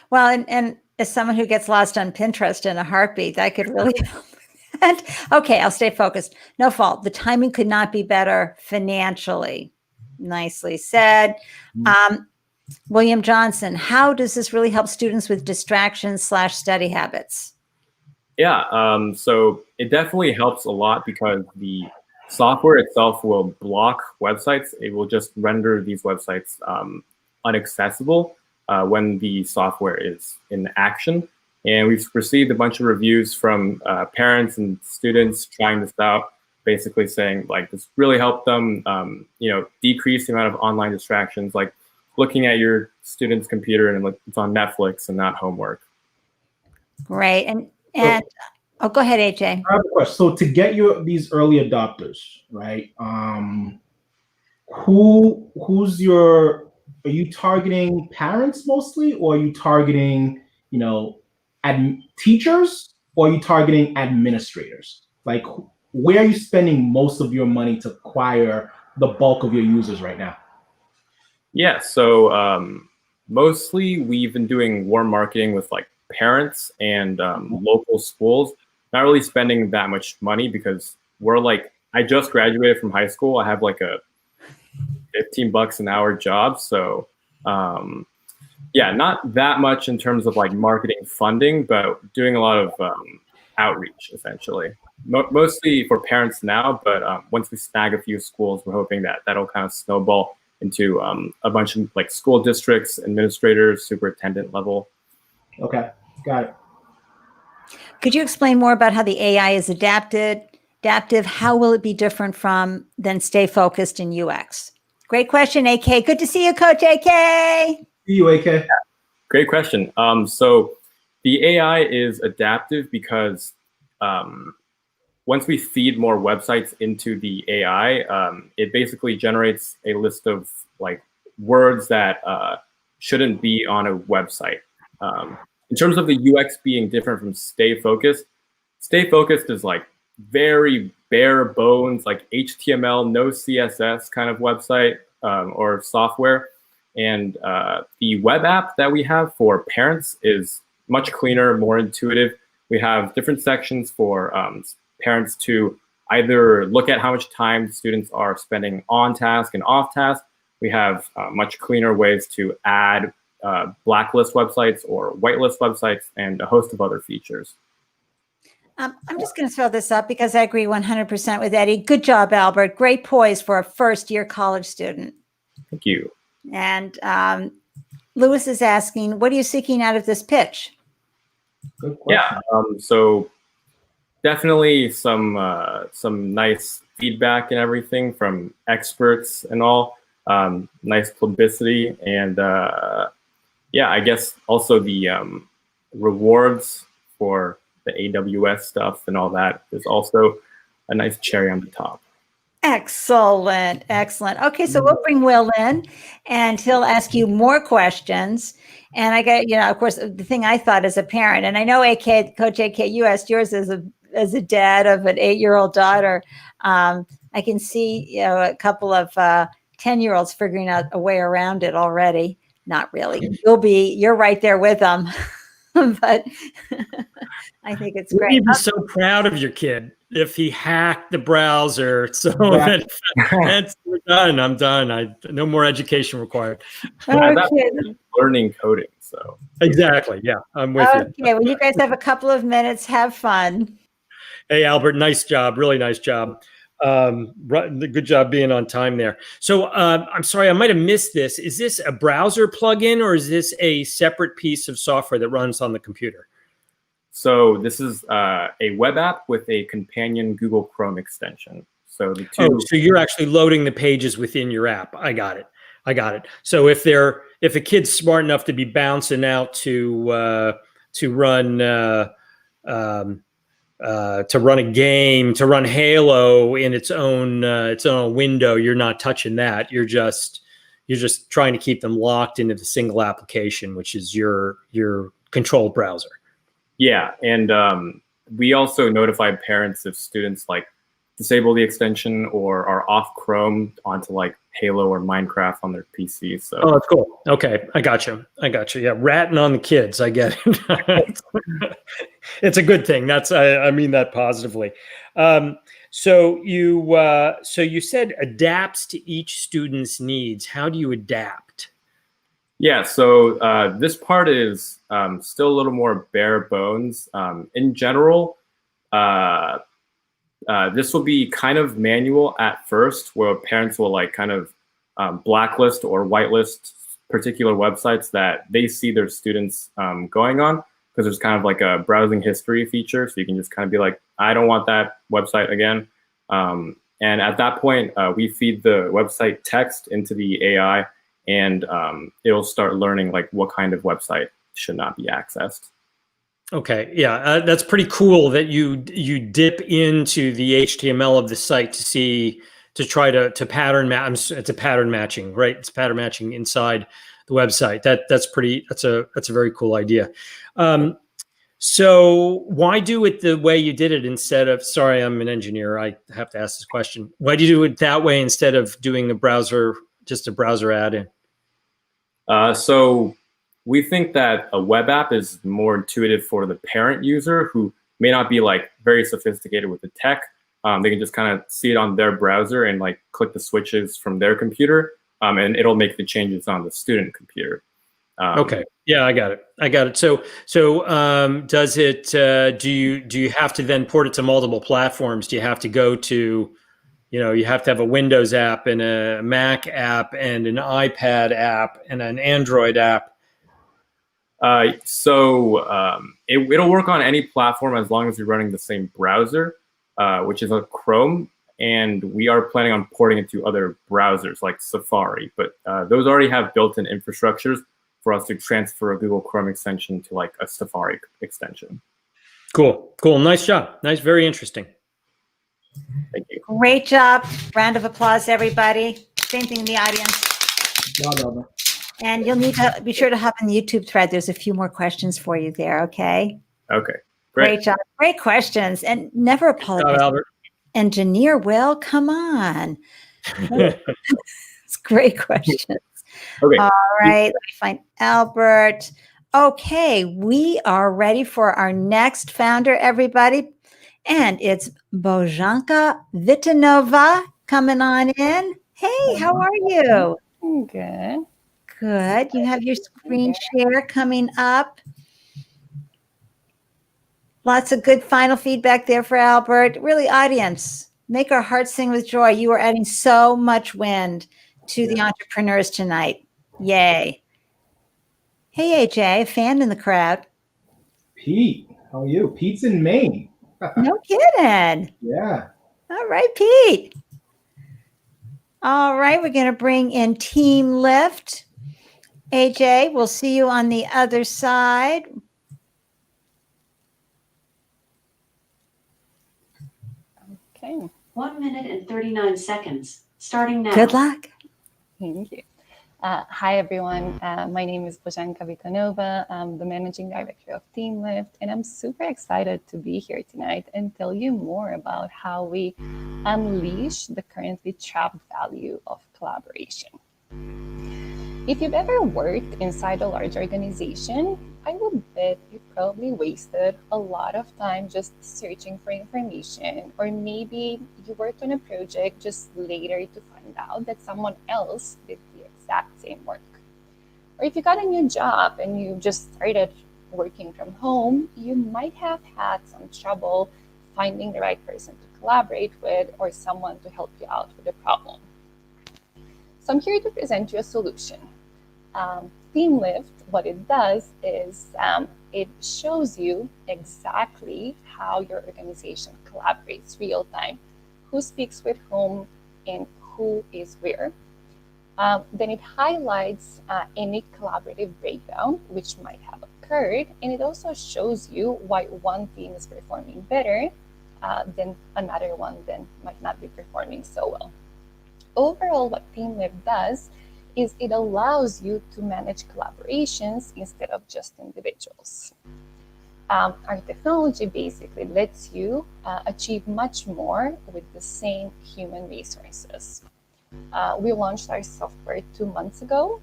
Well, and as someone who gets lost on Pinterest in a heartbeat, that could really help. And, okay, I'll stay focused. No fault. The timing could not be better financially. Nicely said. William Johnson, how does this really help students with distractions/study habits? Yeah, so it definitely helps a lot because the software itself will block websites. It will just render these websites inaccessible when the software is in action. And we've received a bunch of reviews from parents and students trying this out, basically saying like this really helped them, decrease the amount of online distractions, like looking at your student's computer and it's on Netflix and not homework. Great. And go ahead, AJ. I have a question. So to get these early adopters, right? Are you targeting parents mostly, or are you targeting, teachers, or are you targeting administrators? Like, where are you spending most of your money to acquire the bulk of your users right now? Yeah, so mostly we've been doing warm marketing with like parents and local schools, not really spending that much money because I just graduated from high school. I have like a $15 an hour job. So yeah, not that much in terms of like marketing funding, but doing a lot of outreach essentially. Mostly for parents now, but once we snag a few schools, we're hoping that that'll kind of snowball into a bunch of like school districts, administrators, superintendent level. Okay, got it. Could you explain more about how the AI is adaptive? How will it be different than stay focused in UX? Great question, AK. Good to see you, Coach AK. See you, AK. Great question. So the AI is adaptive because once we feed more websites into the AI, it basically generates a list of like words that shouldn't be on a website. In terms of the UX being different from stay focused is like very bare bones, like HTML, no CSS kind of website or software. And the web app that we have for parents is much cleaner, more intuitive. We have different sections for parents to either look at how much time students are spending on task and off task. We have much cleaner ways to add blacklist websites or whitelist websites and a host of other features. I'm just going to throw this up because I agree 100% with Eddie. Good job, Albert. Great poise for a first-year college student. Thank you. And Lewis is asking, what are you seeking out of this pitch? Good question. Yeah, so definitely some nice feedback and everything from experts and all. Nice publicity, and yeah, I guess also the rewards for the AWS stuff and all that is also a nice cherry on the top. Excellent. Excellent. Okay, so we'll bring Will in and he'll ask you more questions. And I got, of course, the thing I thought as a parent, and I know Coach AK, you asked yours as a dad of an 8-year-old daughter. I can see, a couple of 10-year-olds figuring out a way around it already. Not really. You're right there with them. But I think it's great. You'd be so proud of your kid if he hacked the browser. So that's we're done. I'm done. No more education required. Okay. Learning coding. So exactly. Yeah, I'm with you. Okay. Well, you guys have a couple of minutes. Have fun. Hey, Albert, nice job. Really nice job. Good job being on time there. So I'm sorry, I might have missed this. Is this a browser plugin or is this a separate piece of software that runs on the computer? So this is a web app with a companion Google Chrome extension. So the two. Oh, so you're actually loading the pages within your app. I got it. So if a kid's smart enough to be bouncing out to run a game, to run Halo in its own window, you're not touching that. You're just trying to keep them locked into the single application, which is your control browser. Yeah, and we also notify parents if students like disable the extension or are off Chrome onto like Halo or Minecraft on their PC. So oh, that's cool. Okay, I got you. Yeah, ratting on the kids. I get it. It's a good thing. I mean that positively. So you said adapts to each student's needs. How do you adapt? Yeah, so this part is still a little more bare bones. In general, this will be kind of manual at first, where parents will like kind of blacklist or whitelist particular websites that they see their students going on, because there's kind of like a browsing history feature. So you can just kind of be like, I don't want that website again. And at that point, we feed the website text into the AI, and it'll start learning like what kind of website should not be accessed. Okay, yeah, that's pretty cool that you dip into the HTML of the site to try to pattern match. It's a pattern matching, right? It's pattern matching inside the website. That's a very cool idea. So why do it the way you did it instead of? Sorry, I'm an engineer. I have to ask this question. Why do you do it that way instead of doing just a browser add-in? So we think that a web app is more intuitive for the parent user who may not be like very sophisticated with the tech. They can just kind of see it on their browser and like click the switches from their computer, and it'll make the changes on the student computer. Okay. Yeah, I got it. So does it? Do you have to then port it to multiple platforms? Do you have to go to, you have to have a Windows app and a Mac app and an iPad app and an Android app? It'll work on any platform as long as you're running the same browser, which is a Chrome, and we are planning on porting it to other browsers like Safari, but those already have built-in infrastructures for us to transfer a Google Chrome extension to like a Safari extension. Cool. Nice job. Nice. Very interesting. Thank you. Great job. Round of applause, everybody. Same thing in the audience. Well, and you'll need to be sure to hop in the YouTube thread. There's a few more questions for you there. Okay. Okay. Great job. Great questions. And never apologize. Good job, Albert. Engineer Will, come on. It's great questions. Okay. All right. Let me find Albert. Okay. We are ready for our next founder, everybody. And it's Bojanka Vitanova coming on in. Hey, how are you? Good. Good. You have your screen share coming up. Lots of good final feedback there for Albert. Really, audience, make our hearts sing with joy. You are adding so much wind to the entrepreneurs tonight. Yay. Hey, AJ, a fan in the crowd. Pete, how are you? Pete's in Maine. No kidding. Yeah. All right, Pete. All right, we're going to bring in TeamLift. AJ, we'll see you on the other side. Okay. 1 minute and 39 seconds. Starting now. Good luck. Thank you. Hi, everyone. My name is Bojanka Vitanova. I'm the Managing Director of TeamLift, and I'm super excited to be here tonight and tell you more about how we unleash the currently trapped value of collaboration. If you've ever worked inside a large organization, I would bet you probably wasted a lot of time just searching for information, or maybe you worked on a project just later to find out that someone else did the exact same work. Or if you got a new job and you just started working from home, you might have had some trouble finding the right person to collaborate with or someone to help you out with a problem. So I'm here to present you a solution. TeamLift, what it does is it shows you exactly how your organization collaborates real time, who speaks with whom and who is where. Then it highlights any collaborative breakdown which might have occurred, and it also shows you why one team is performing better than another one then might not be performing so well. Overall, what TeamLift does is it allows you to manage collaborations instead of just individuals. Our technology basically lets you achieve much more with the same human resources. We launched our software 2 months ago,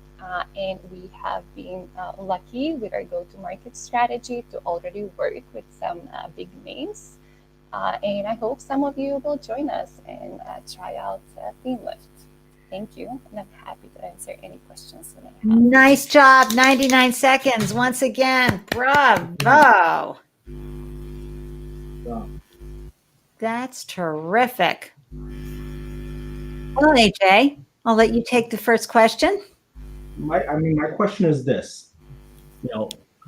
and we have been lucky with our go-to-market strategy to already work with some big names. And I hope some of you will join us and try out TeamLift. Thank you, and I'm happy to answer any questions that I have. Nice job. 99 seconds. Once again, bravo. Wow. That's terrific. Well, AJ, I'll let you take the first question. My question is this.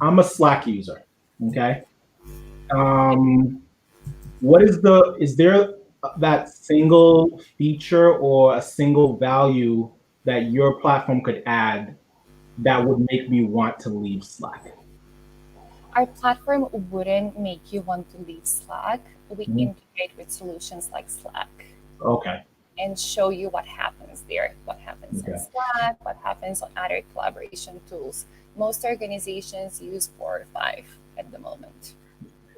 I'm a Slack user. Okay. Is there that single feature or a single value that your platform could add that would make me want to leave Slack? Our platform wouldn't make you want to leave Slack. We integrate with solutions like Slack. Okay. And show you what happens there, what happens in Slack, what happens on other collaboration tools. Most organizations use 4 or 5 at the moment.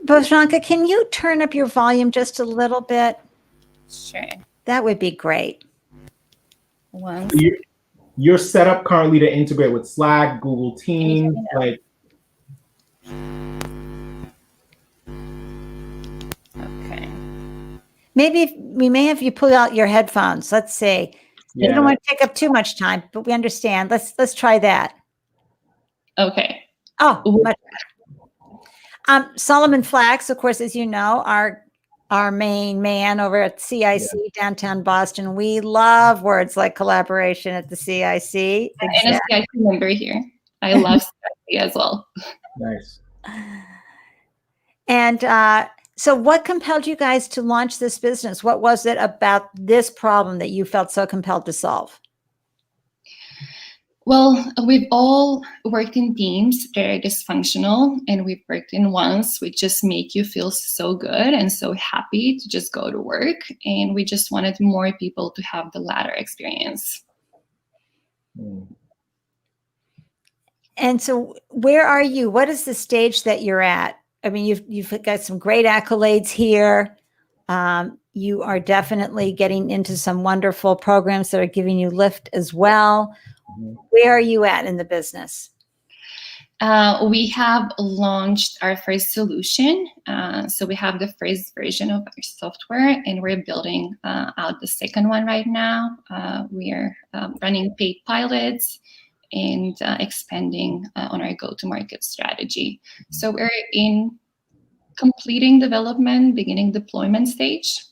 Bojanka, can you turn up your volume just a little bit? Sure. That would be great. You're set up currently to integrate with Slack, Google Teams, like. Okay. Maybe we may have you pull out your headphones. Let's see. You don't want to take up too much time, but we understand. Let's try that. Okay. Oh, much better. Solomon Flax, of course, as you know, our main man over at CIC downtown Boston. We love words like collaboration at the CIC. And a CIC member here. I love CIC as well. Nice. And so what compelled you guys to launch this business? What was it about this problem that you felt so compelled to solve? Well, we've all worked in teams that are dysfunctional, and we've worked in ones which just make you feel so good and so happy to just go to work. And we just wanted more people to have the latter experience. And so where are you? What is the stage that you're at? I mean, you've got some great accolades here. You are definitely getting into some wonderful programs that are giving you lift as well. Where are you at in the business? We have launched our first solution. So we have the first version of our software, and we're building out the second one right now. We are running paid pilots and expanding on our go-to-market strategy. So we're in completing development, beginning deployment stage.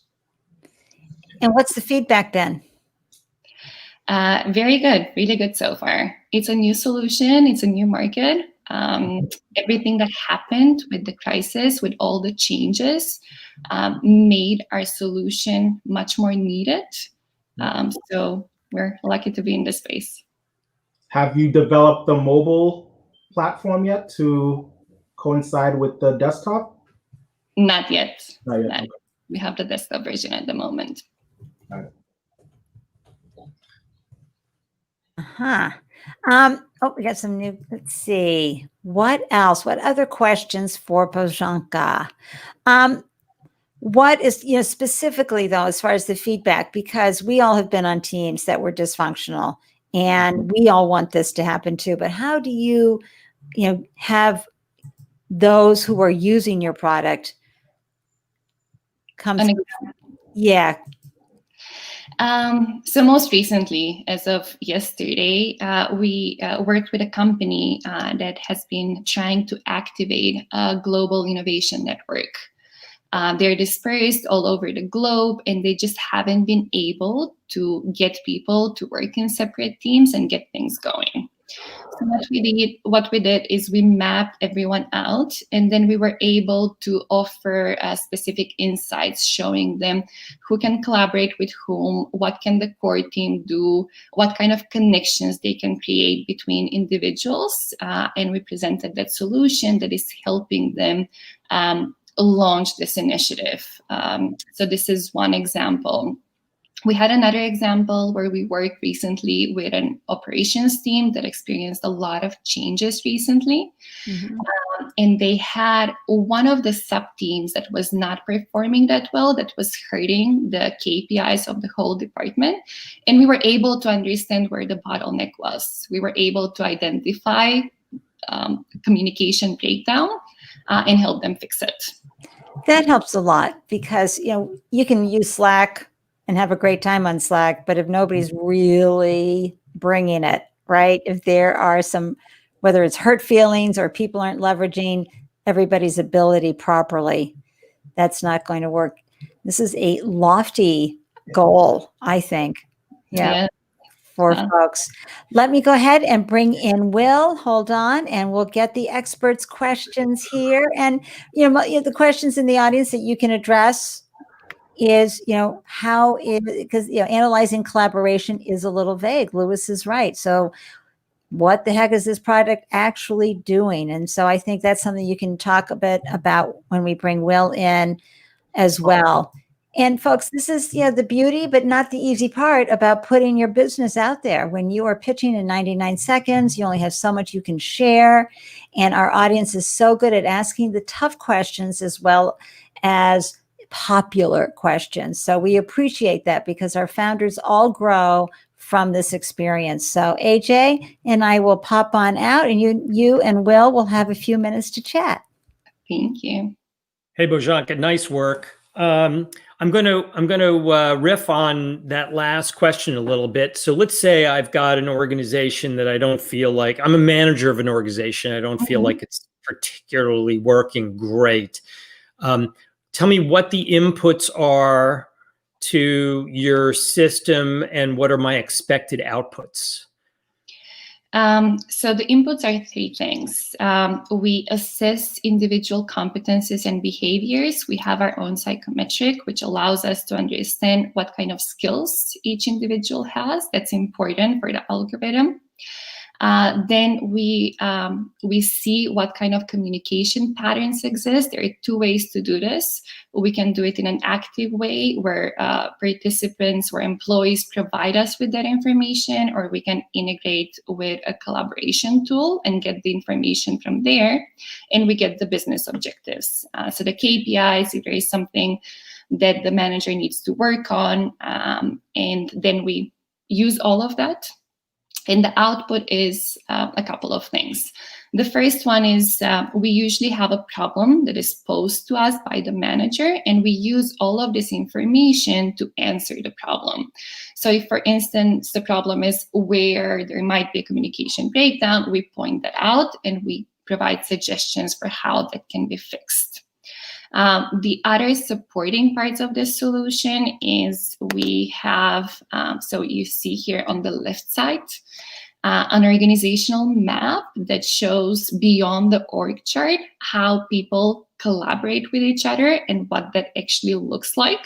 And what's the feedback been? Very good, really good so far. It's a new solution, it's a new market. Everything that happened with the crisis, with all the changes, made our solution much more needed. So we're lucky to be in this space. Have you developed the mobile platform yet to coincide with the desktop? Not yet. Not yet. Not- Okay. We have the desktop version at the moment. Uh-huh. We got some new, let's see. What else? What other questions for Bożenka? What is, specifically though, as far as the feedback, because we all have been on teams that were dysfunctional and we all want this to happen too, but how do you have those who are using your product come An through? Yeah. So most recently, as of yesterday, we worked with a company that has been trying to activate a global innovation network. They're dispersed all over the globe, and they just haven't been able to get people to work in separate teams and get things going. So what we did is we mapped everyone out, and then we were able to offer specific insights showing them who can collaborate with whom, what can the core team do, what kind of connections they can create between individuals. And we presented that solution that is helping them launch this initiative. So this is one example. We had another example where we worked recently with an operations team that experienced a lot of changes recently. Mm-hmm. And they had one of the sub-teams that was not performing that well, that was hurting the KPIs of the whole department. And we were able to understand where the bottleneck was. We were able to identify communication breakdown and help them fix it. That helps a lot because, you can use Slack and have a great time on Slack, but if nobody's really bringing it, right? If there are some, whether it's hurt feelings or people aren't leveraging everybody's ability properly, that's not going to work. This is a lofty goal, I think. Yeah. For folks. Let me go ahead and bring in Will. Hold on, and we'll get the experts' questions here. And the questions in the audience that you can address is, how is, because analyzing collaboration is a little vague. Lewis is right. So what the heck is this product actually doing? And so I think that's something you can talk a bit about when we bring Will in as well. And folks, this is the beauty, but not the easy part about putting your business out there. When you are pitching in 99 seconds, you only have so much you can share. And our audience is so good at asking the tough questions as well as popular questions. So we appreciate that because our founders all grow from this experience. So AJ and I will pop on out, and you and Will will have a few minutes to chat. Thank you. Hey, Bożenka, nice work. I'm going to riff on that last question a little bit. So let's say I've got an organization that I don't feel like, I'm a manager of an organization. I don't feel like it's particularly working great. Tell me what the inputs are to your system and what are my expected outputs? So the inputs are three things. We assess individual competencies and behaviors. We have our own psychometric, which allows us to understand what kind of skills each individual has. That's important for the algorithm. Then we see what kind of communication patterns exist. There are two ways to do this. We can do it in an active way where participants or employees provide us with that information, or we can integrate with a collaboration tool and get the information from there, and we get the business objectives. So the KPIs, if there is something that the manager needs to work on, and then we use all of that. And the output is a couple of things. The first one is we usually have a problem that is posed to us by the manager, and we use all of this information to answer the problem. So if, for instance, the problem is where there might be a communication breakdown, we point that out and we provide suggestions for how that can be fixed. The other supporting parts of this solution is we have, so you see here on the left side, an organizational map that shows beyond the org chart how people collaborate with each other and what that actually looks like.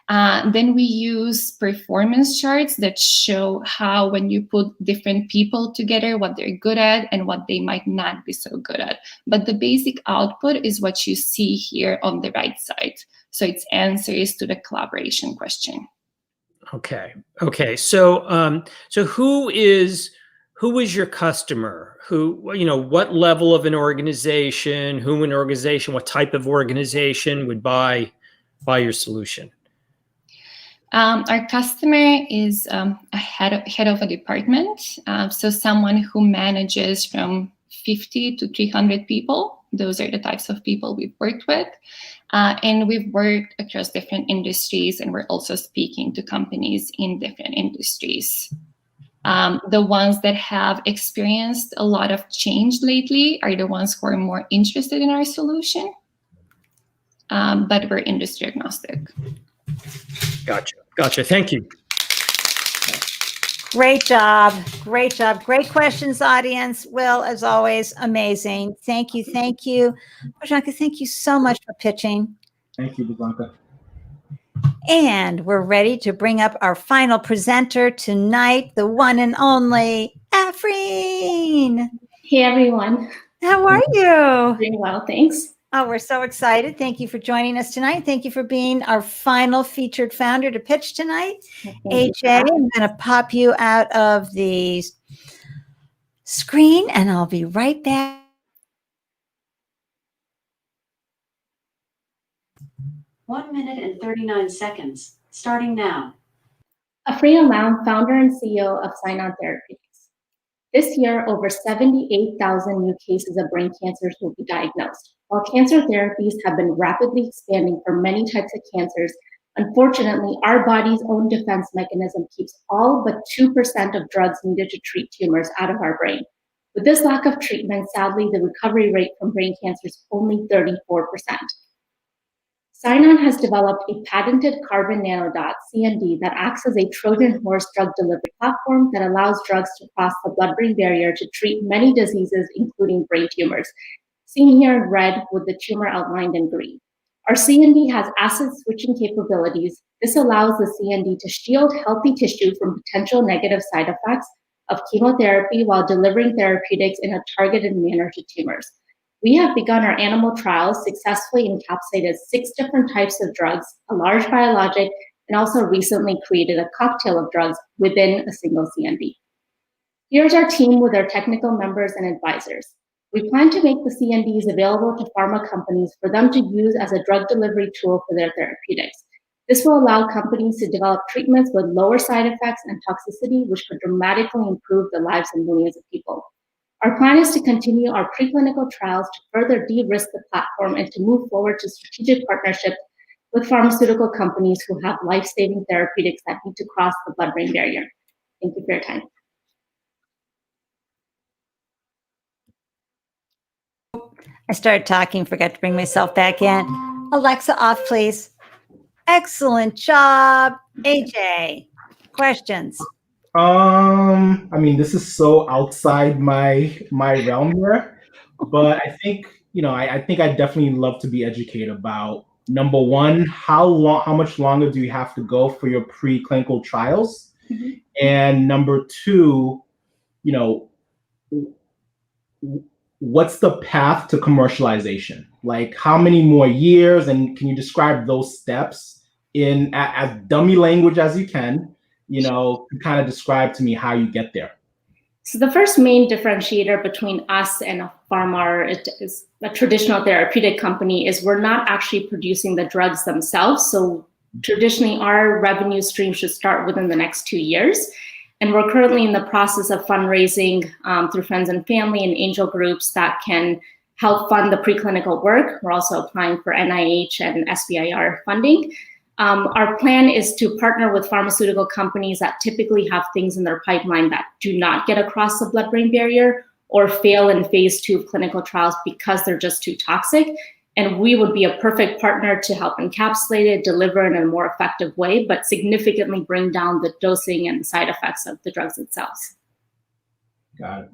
Then we use performance charts that show how, when you put different people together, what they're good at and what they might not be so good at. But the basic output is what you see here on the right side. So it's answers to the collaboration question. Okay. So, so who is your customer? Who, you know, what level of an organization? What type of organization would buy your solution? Our customer is a head of a department, so someone who manages from 50 to 300 people. Those are the types of people we've worked with. And we've worked across different industries, and we're also speaking to companies in different industries. The ones that have experienced a lot of change lately are the ones who are more interested in our solution, but we're industry agnostic. Gotcha. Thank you. Great job. Great questions, audience. Will, as always, amazing. Thank you. Blanca, thank you so much for pitching. Thank you, Blanca. And we're ready to bring up our final presenter tonight, the one and only Afreen. Hey, everyone. How are you? Doing well, thanks. Oh, we're so excited. Thank you for joining us tonight. Thank you for being our final featured founder to pitch tonight. AJ, I'm going to pop you out of the screen, and I'll be right back. One minute and 39 seconds, starting now. Afreen Alam, founder and CEO of Sinon Therapeutics. This year, over 78,000 new cases of brain cancers will be diagnosed. While cancer therapies have been rapidly expanding for many types of cancers, unfortunately, our body's own defense mechanism keeps all but 2% of drugs needed to treat tumors out of our brain. With this lack of treatment, sadly, the recovery rate from brain cancer is only 34%. Sinon has developed a patented carbon nanodot, CND, that acts as a Trojan horse drug delivery platform that allows drugs to cross the blood-brain barrier to treat many diseases, including brain tumors, seen here in red with the tumor outlined in green. Our CND has acid switching capabilities. This allows the CND to shield healthy tissue from potential negative side effects of chemotherapy while delivering therapeutics in a targeted manner to tumors. We have begun our animal trials, successfully encapsulated 6 different types of drugs, a large biologic, and also recently created a cocktail of drugs within a single CND. Here's our team with our technical members and advisors. We plan to make the CNDs available to pharma companies for them to use as a drug delivery tool for their therapeutics. This will allow companies to develop treatments with lower side effects and toxicity, which could dramatically improve the lives of millions of people. Our plan is to continue our preclinical trials to further de-risk the platform and to move forward to strategic partnerships with pharmaceutical companies who have life-saving therapeutics that need to cross the blood-brain barrier. Thank you for your time. I started talking, forgot to bring myself back in. Alexa, off, please. Excellent job. AJ, questions? I mean, this is so outside my realm here, but I think, I think I'd definitely love to be educated about, number one, how much longer do you have to go for your preclinical trials? Mm-hmm. And number two, what's the path to commercialization? Like, how many more years, and can you describe those steps in as dummy language as you can? To kind of describe to me how you get there. So the first main differentiator between us and a pharma, it is a traditional therapeutic company, is we're not actually producing the drugs themselves. So traditionally, our revenue stream should start within the next 2 years. And we're currently in the process of fundraising through friends and family and angel groups that can help fund the preclinical work. We're also applying for NIH and SBIR funding. Our plan is to partner with pharmaceutical companies that typically have things in their pipeline that do not get across the blood-brain barrier or fail in phase 2 clinical trials because they're just too toxic. And we would be a perfect partner to help encapsulate it, deliver in a more effective way, but significantly bring down the dosing and the side effects of the drugs themselves. Got it.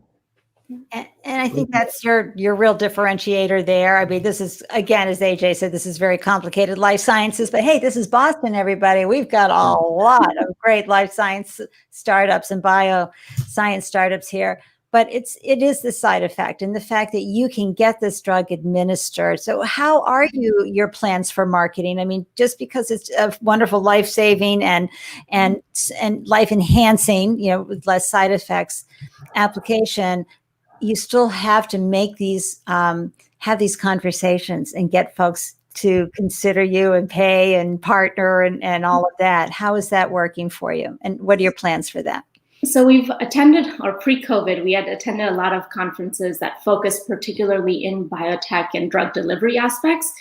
And I think that's your real differentiator there. I mean, this is, again, as AJ said, this is very complicated life sciences, but hey, this is Boston, everybody. We've got a lot of great life science startups and bioscience startups here. But it is the side effect and the fact that you can get this drug administered. So how are your plans for marketing? I mean, just because it's a wonderful life-saving and life-enhancing, with less side effects application, you still have to make these have these conversations and get folks to consider you and pay and partner and all of that. How is that working for you? And what are your plans for that? So we've attended, or pre-COVID, we had attended a lot of conferences that focused particularly in biotech and drug delivery aspects.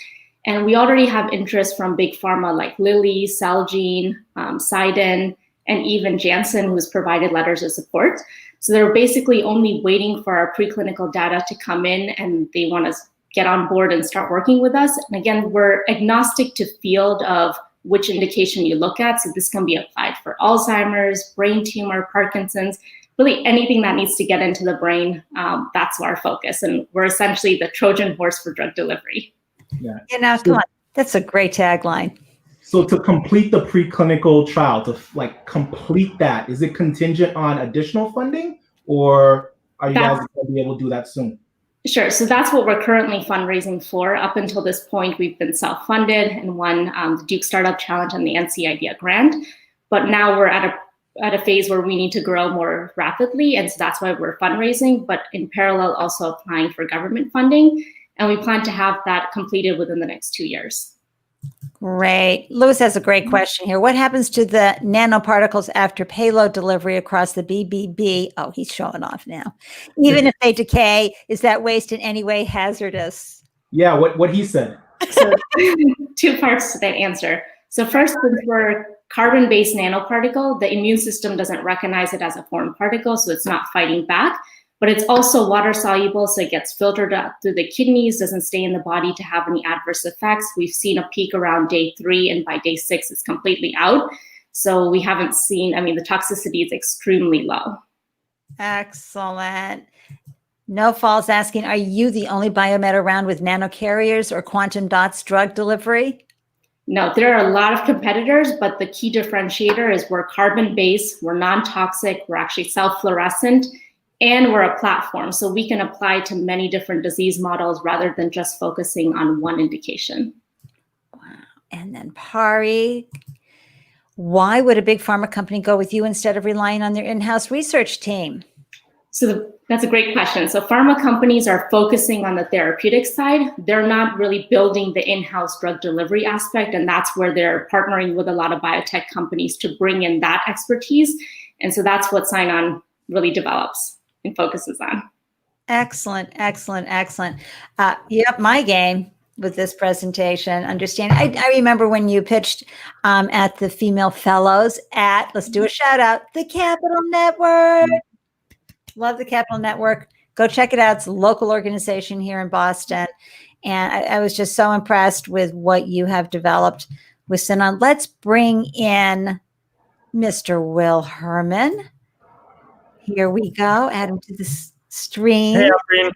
And we already have interest from big pharma like Lilly, Celgene, Sinon, and even Janssen, who's provided letters of support. So they're basically only waiting for our preclinical data to come in, and they want to get on board and start working with us. And again, we're agnostic to field of which indication you look at. So this can be applied for Alzheimer's, brain tumor, Parkinson's, really anything that needs to get into the brain. That's our focus. And we're essentially the Trojan horse for drug delivery. Yeah. Come on. That's a great tagline. So to complete the preclinical trial, to complete that, is it contingent on additional funding, or are you guys going to be able to do that soon? Sure. So that's what we're currently fundraising for. Up until this point, we've been self-funded and won the Duke Startup Challenge and the NC Idea Grant. But now we're at a phase where we need to grow more rapidly. And so that's why we're fundraising, but in parallel, also applying for government funding. And we plan to have that completed within the next 2 years. Great. Louis has a great question here. What happens to the nanoparticles after payload delivery across the BBB? Oh, he's showing off now. Even if they decay, is that waste in any way hazardous? Yeah, what he said. So 2 parts to that answer. So first, since we're carbon-based nanoparticle, the immune system doesn't recognize it as a foreign particle, so it's not fighting back. But it's also water soluble, so it gets filtered out through the kidneys, doesn't stay in the body to have any adverse effects. We've seen a peak around day 3, and by day 6, it's completely out. So we haven't seen, the toxicity is extremely low. Excellent. No Falls asking, are you the only biomed around with nanocarriers or quantum dots drug delivery? No, there are a lot of competitors, but the key differentiator is we're carbon-based, we're non-toxic, we're actually self-fluorescent, and we're a platform, so we can apply to many different disease models rather than just focusing on one indication. Wow. And then Pari, why would a big pharma company go with you instead of relying on their in-house research team? So that's a great question. So pharma companies are focusing on the therapeutics side. They're not really building the in-house drug delivery aspect, and that's where they're partnering with a lot of biotech companies to bring in that expertise. And so that's what Sinon really develops and focuses on. Excellent, excellent, excellent. Yep, my game with this presentation. Understand. I remember when you pitched at the Female Fellows at, let's do a shout out, the Capital Network. Love the Capital Network. Go check it out. It's a local organization here in Boston. And I was just so impressed with what you have developed with Sinon. Let's bring in Mr. Will Herman. Here we go. Add him to the stream. Hey, Irene.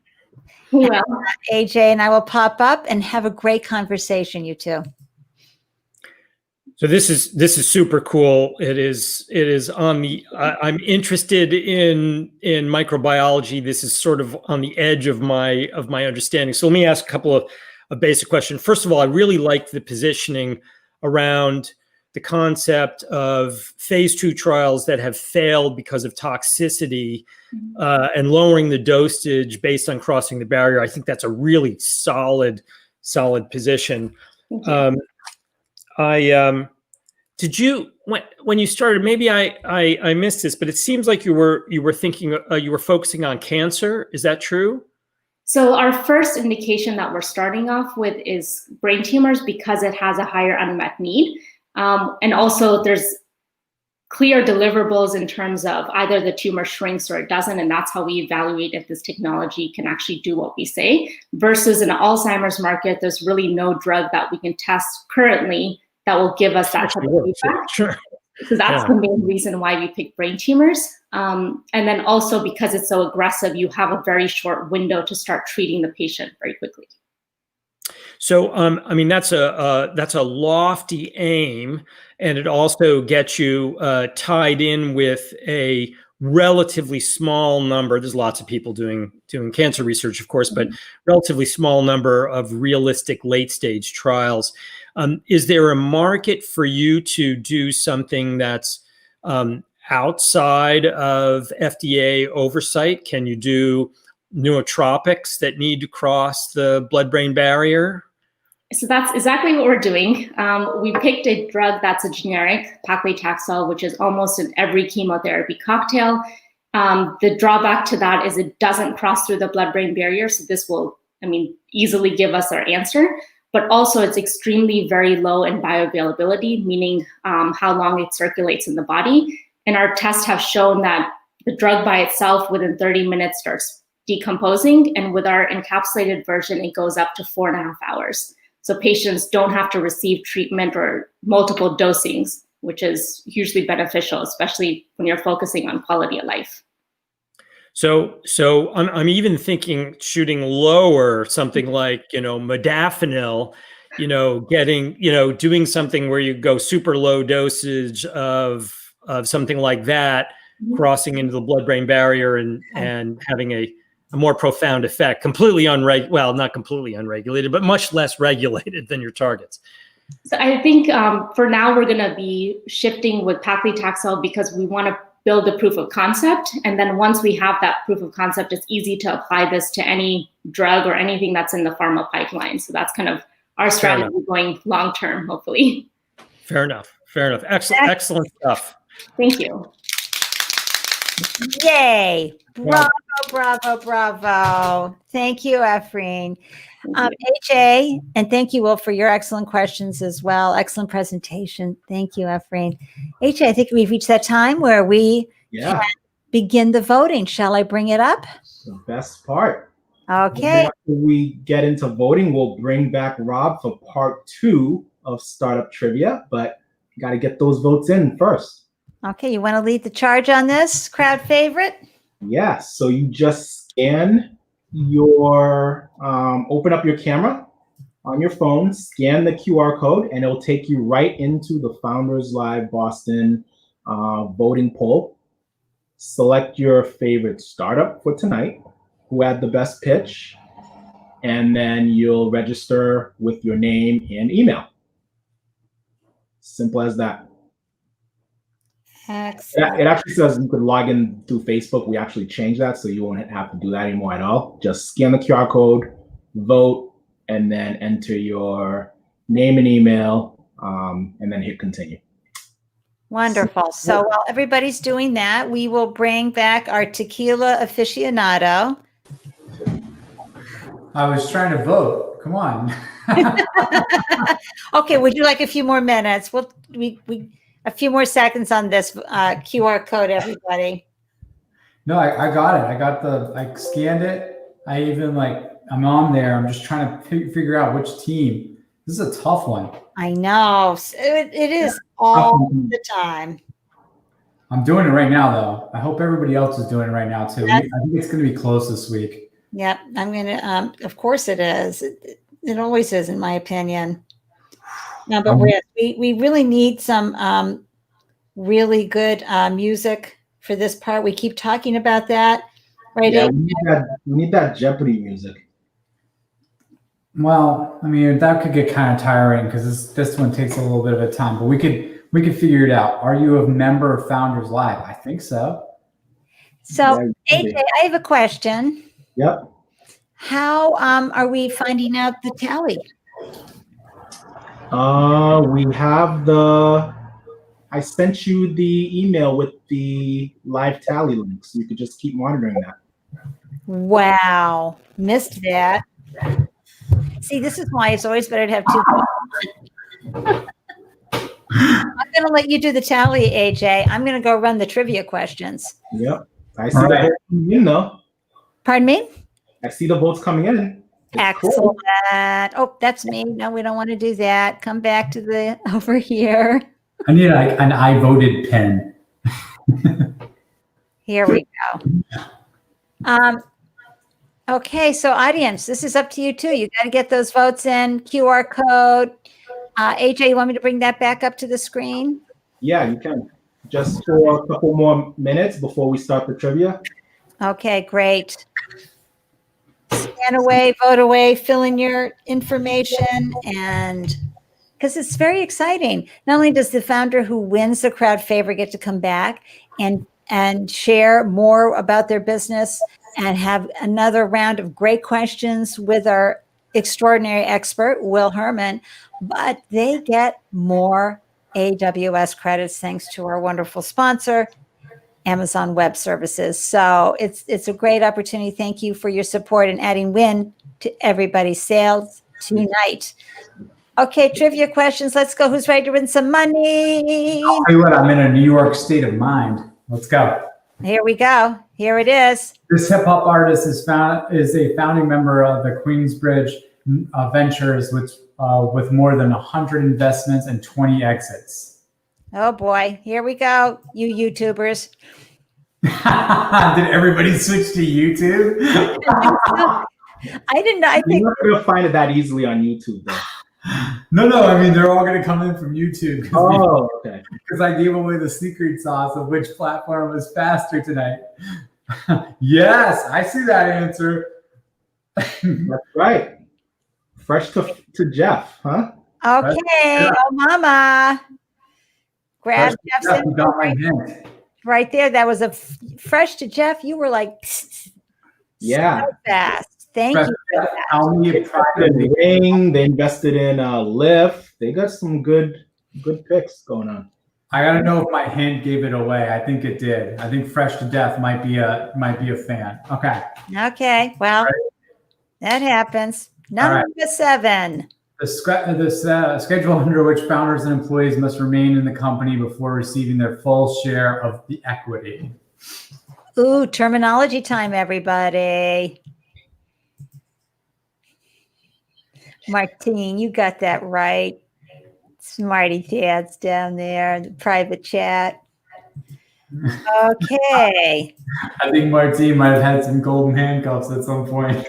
Well, AJ and I will pop up and have a great conversation, you two. So this is super cool. It is on the. I'm interested in microbiology. This is sort of on the edge of my understanding. So let me ask a couple of basic questions. First of all, I really like the positioning around the concept of phase 2 trials that have failed because of toxicity and lowering the dosage based on crossing the barrier. I think that's a really solid position. Did you, when you started, maybe I missed this, but it seems like you were thinking, you were focusing on cancer. Is that true? So our first indication that we're starting off with is brain tumors because it has a higher unmet need. And also there's clear deliverables in terms of either the tumor shrinks or it doesn't, and that's how we evaluate if this technology can actually do what we say. Versus in the Alzheimer's market, there's really no drug that we can test currently that will give us that type of feedback. Sure. So that's the main reason why we pick brain tumors. And then also because it's so aggressive, you have a very short window to start treating the patient very quickly. So, I mean, that's a lofty aim, and it also gets you tied in with a relatively small number. There's lots of people doing cancer research, of course, but relatively small number of realistic late stage trials. Is there a market for you to do something that's outside of FDA oversight? Can you do nootropics that need to cross the blood-brain barrier? So that's exactly what we're doing. We picked a drug that's a generic, paclitaxel, which is almost in every chemotherapy cocktail. The drawback to that is it doesn't cross through the blood-brain barrier. So this will, easily give us our answer. But also it's extremely very low in bioavailability, meaning how long it circulates in the body. And our tests have shown that the drug by itself within 30 minutes starts decomposing. And with our encapsulated version, it goes up to 4.5 hours. So patients don't have to receive treatment or multiple dosings, which is hugely beneficial, especially when you're focusing on quality of life. So I'm even thinking shooting lower, something like, modafinil, doing something where you go super low dosage of something like that, crossing into the blood-brain barrier and having a more profound effect, not completely unregulated, but much less regulated than your targets. So I think for now, we're going to be shifting with paclitaxel because we want to build a proof of concept. And then once we have that proof of concept, it's easy to apply this to any drug or anything that's in the pharma pipeline. So that's kind of our strategy going long-term, hopefully. Fair enough. Excellent stuff. Thank you. Yay. Bravo. Thank you, Efreen. AJ, and thank you, Will, for your excellent questions as well. Excellent presentation. Thank you, Efreen. AJ, I think we've reached that time where we can begin the voting. Shall I bring it up? The best part. Okay. After we get into voting, we'll bring back Rob for part 2 of Startup Trivia, but you got to get those votes in first. Okay, you want to lead the charge on this, crowd favorite? Yeah, so you just scan your, open up your camera on your phone, scan the QR code, and it'll take you right into the Founders Live Boston voting poll. Select your favorite startup for tonight, who had the best pitch, and then you'll register with your name and email. Simple as that. Excellent. It actually says you could log in through Facebook. We actually changed that, so you won't have to do that anymore at all. Just scan the QR code, vote, and then enter your name and email, and then hit continue. Wonderful. So while everybody's doing that, we will bring back our tequila aficionado. I was trying to vote. Come on. Okay, would you like a few more minutes? A few more seconds on this QR code, everybody. No, I got it. I scanned it. I'm on there. I'm just trying to figure out which team. This is a tough one. I know. It is all the time. I'm doing it right now, though. I hope everybody else is doing it right now, too. I think it's going to be close this week. Yep. I'm going to, of course it is. It always is, in my opinion. No, but we really need some really good music for this part. We keep talking about that, right? Yeah, we need that Jeopardy music. Well, that could get kind of tiring because this one takes a little bit of a time, but we could figure it out. Are you a member of Founders Live? I think so. So, AJ, I have a question. Yep. How are we finding out the tally? We have I sent you the email with the live tally link, so you could just keep monitoring that. Wow, missed that. See, this is why it's always better to have two. I'm going to let you do the tally, AJ. I'm going to go run the trivia questions. Yep. I see the votes coming in, though. Pardon me? I see the votes coming in. Excellent. Cool. Oh, that's me. No, we don't want to do that. Come back to over here. I need like an I voted pen. Here we go. Okay, so audience, this is up to you too. You got to get those votes in. QR code. AJ, you want me to bring that back up to the screen? Yeah, you can. Just for a couple more minutes before we start the trivia. Okay, great. Scan away, vote away, fill in your information, and because it's very exciting. Not only does the founder who wins the crowd favor get to come back and share more about their business and have another round of great questions with our extraordinary expert, Will Herman, but they get more AWS credits thanks to our wonderful sponsor, Amazon Web Services. So it's a great opportunity. Thank you for your support and adding win to everybody's sales tonight. Okay, trivia questions. Let's go. Who's ready to win some money? I'll tell you what, I'm in a New York state of mind. Let's go. Here we go. Here it is. This hip hop artist is a founding member of the Queensbridge Ventures, which with more than 100 investments and 20 exits. Oh boy, here we go. You YouTubers. Did everybody switch to YouTube? I didn't know. I think you're not going to find it that easily on YouTube, though. No. I mean, they're all going to come in from YouTube. Oh, okay. Because I gave away the secret sauce of which platform was faster tonight. Yes, I see that answer. That's right. Fresh to Jeff, huh? Okay. Yeah. Oh, mama. Grab Jeff's info right there. That was a fresh to Jeff. You were like, yeah, so fast. Thank you. They invested in Lyft. They got some good picks going on. I gotta know if my hint gave it away. I think it did. I think Fresh to Death might be a fan. Okay. Okay. Well, that happens. Number 7. The schedule under which founders and employees must remain in the company before receiving their full share of the equity. Ooh, terminology time, everybody. Martine, you got that right. Smarty Dad's down there in the private chat. Okay. I think Martine might have had some golden handcuffs at some point.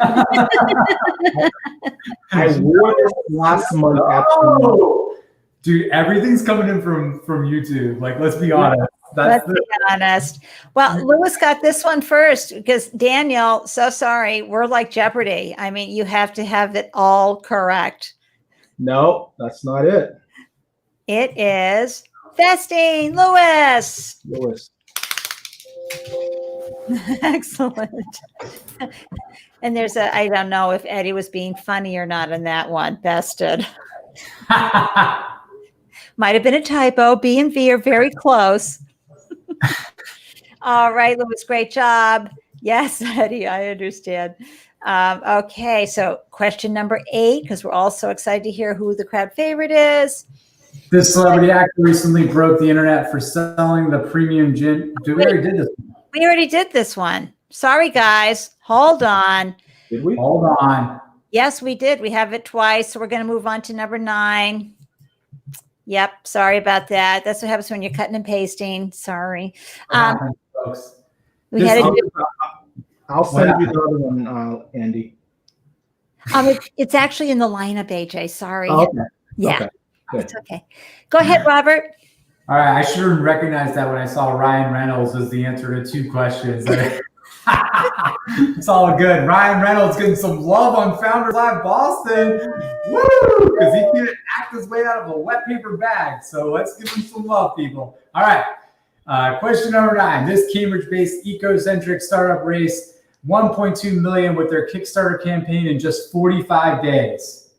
I wore this last month. Dude, everything's coming in from YouTube. Like, let's be honest. Let's be honest. Well, Lewis got this one first because Daniel, so sorry, we're like Jeopardy. I mean, you have to have it all correct. No, that's not it. It is vesting, Lewis. Excellent. And there's I don't know if Eddie was being funny or not in that one. Bested. Might have been a typo. B and V are very close. All right, Lewis, great job. Yes, Eddie, I understand. Okay, so question number 8, because we're all so excited to hear who the crowd favorite is. This celebrity actor recently broke the internet for selling the premium gin. We already did this one. We already did this one. Sorry, guys. Hold on. Did we? Hold on. Yes, we did. We have it twice. So we're going to move on to number 9. Yep. Sorry about that. That's what happens when you're cutting and pasting. Sorry. We had I'll send you the other one, Andy. It's actually in the lineup, AJ. Sorry. Oh, okay. Yeah. Okay. It's okay. Go ahead, Robert. All right. I should have recognized that when I saw Ryan Reynolds as the answer to 2 questions. It's all good. Ryan Reynolds getting some love on Founders Live Boston. Woo! Because he can't act his way out of a wet paper bag. So let's give him some love, people. All right. Question number 9. This Cambridge-based eco-centric startup raised $1.2 million with their Kickstarter campaign in just 45 days.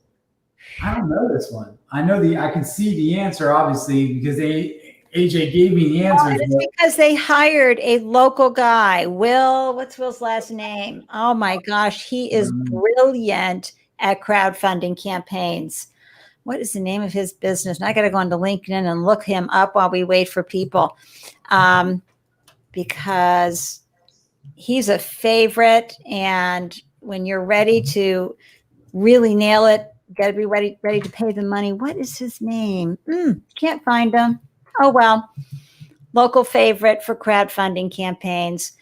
I don't know this one. I can see the answer, obviously, because AJ gave me the answers. It's because they hired a local guy. What's Will's last name? Oh my gosh, he is brilliant at crowdfunding campaigns. What is the name of his business? And I got to go onto LinkedIn and look him up while we wait for people, because he's a favorite. And when you're ready to really nail it, got to be ready to pay the money. What is his name? Can't find him. Oh, well, local favorite for crowdfunding campaigns.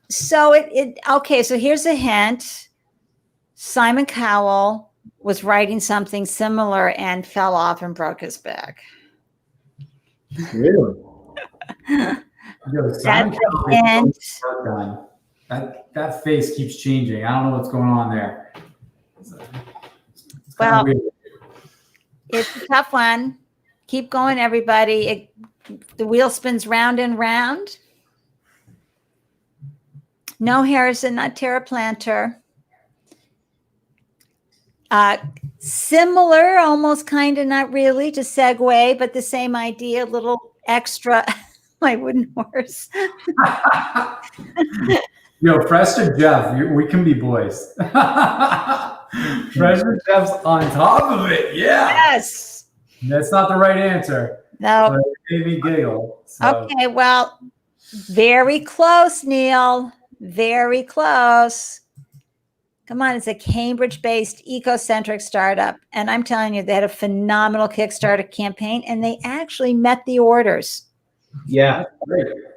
So okay, so here's a hint. Simon Cowell was writing something similar and fell off and broke his back. Really? Yo, That's a hint. That face keeps changing. I don't know what's going on there. Well, it's a tough one. Keep going, everybody. The wheel spins round and round. No, Harrison, not Terraplanter. Similar, almost kind of, not really, to Segway, but the same idea, a little extra. My wooden horse. Yo, Fresh to Jeff, we can be boys. Fresh to Jeff's on top of it. Yeah. Yes. That's not the right answer. No. But it made me giggle. So. Okay, well, very close, Neil. Very close. Come on, it's a Cambridge-based eco-centric startup. And I'm telling you, they had a phenomenal Kickstarter campaign, and they actually met the orders. Yeah.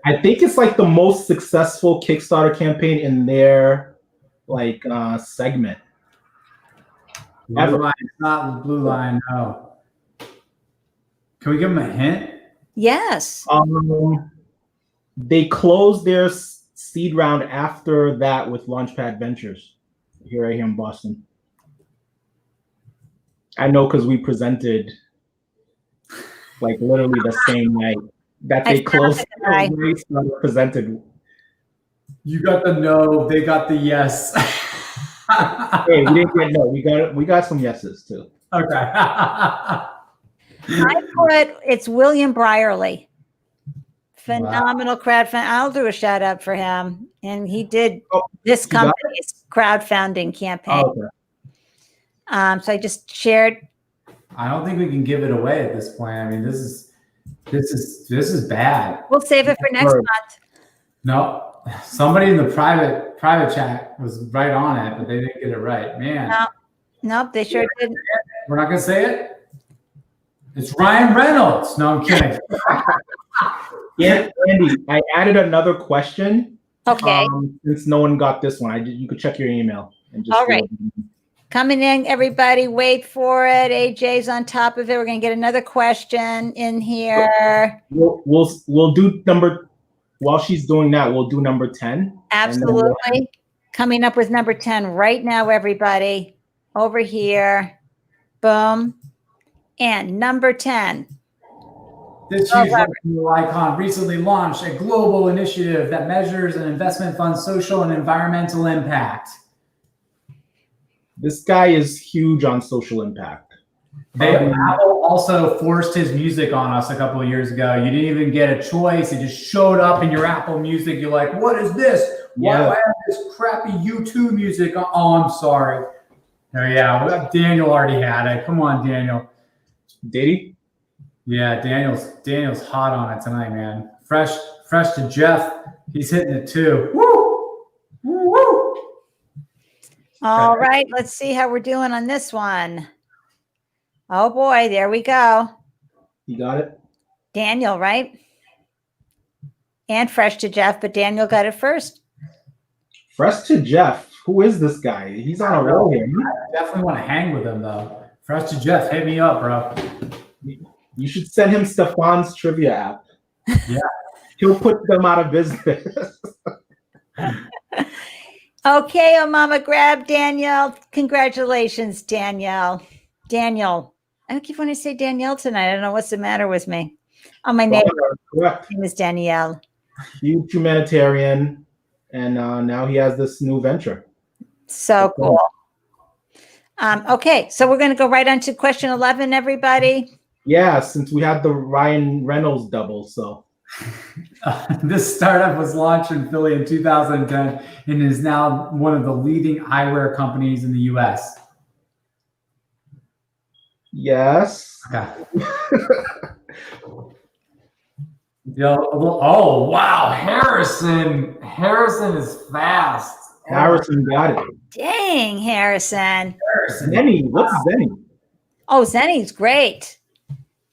I think it's like the most successful Kickstarter campaign in their segment. Blue Line, it's not the Blue Line, no. Can we give them a hint? Yes. They closed their seed round after that with Launchpad Ventures here right here in Boston. I know because we presented literally the same night that they closed. Presented. You got the no, they got the yes. Hey, we didn't get no. We got some yeses too. Okay. I put it's William Brierley. Phenomenal crowdfunding. I'll do a shout out for him. And he did this company's crowdfunding campaign. Oh, okay. So I just shared. I don't think we can give it away at this point. I mean, this is bad. We'll save it for next month. No, somebody in the private chat was right on it, but they didn't get it right. Man. Nope, they sure didn't. We're not gonna say it. It's Ryan Reynolds. No, I'm kidding. Yeah, Andy, I added another question. Okay. Since no one got this one, you could check your email and just. All right. Coming in, everybody, wait for it. AJ's on top of it. We're going to get another question in here. We'll do while she's doing that, we'll do number 10. Absolutely. Coming up with number 10 right now, everybody. Over here. Boom. And number 10. This huge revenue icon recently launched a global initiative that measures an investment fund's social and environmental impact. This guy is huge on social impact. Apple also forced his music on us a couple of years ago. You didn't even get a choice. It just showed up in your Apple Music. You're like, what is this? Why do I have this crappy U2 music? Oh, I'm sorry. Oh, yeah, Daniel already had it. Come on, Daniel. Did he? Yeah, Daniel's hot on it tonight, man. Fresh to Jeff. He's hitting it too. Woo! Woo! All right, let's see how we're doing on this one. Oh boy, there we go. You got it? Daniel, right? And Fresh to Jeff, but Daniel got it first. Fresh to Jeff. Who is this guy? He's on a roll here. I definitely want to hang with him, though. Fresh to Jeff, hit me up, bro. You should send him Stefan's trivia app. Yeah. He'll put them out of business. Okay, oh mama, grab Danielle. Congratulations, Danielle. Daniel. I keep wanting to say Danielle tonight. I don't know what's the matter with me. Oh, my name is Danielle. Huge humanitarian. And now he has this new venture. So cool. Okay, so we're going to go right on to question 11, everybody. Yeah, since we had the Ryan Reynolds double, so. This startup was launched in Philly in 2010 and is now one of the leading eyewear companies in the U.S. Yes. Okay. Oh, wow. Harrison is fast. Harrison got it. Dang, Harrison. Zenny. What's Zenny? Oh, Zenny's great.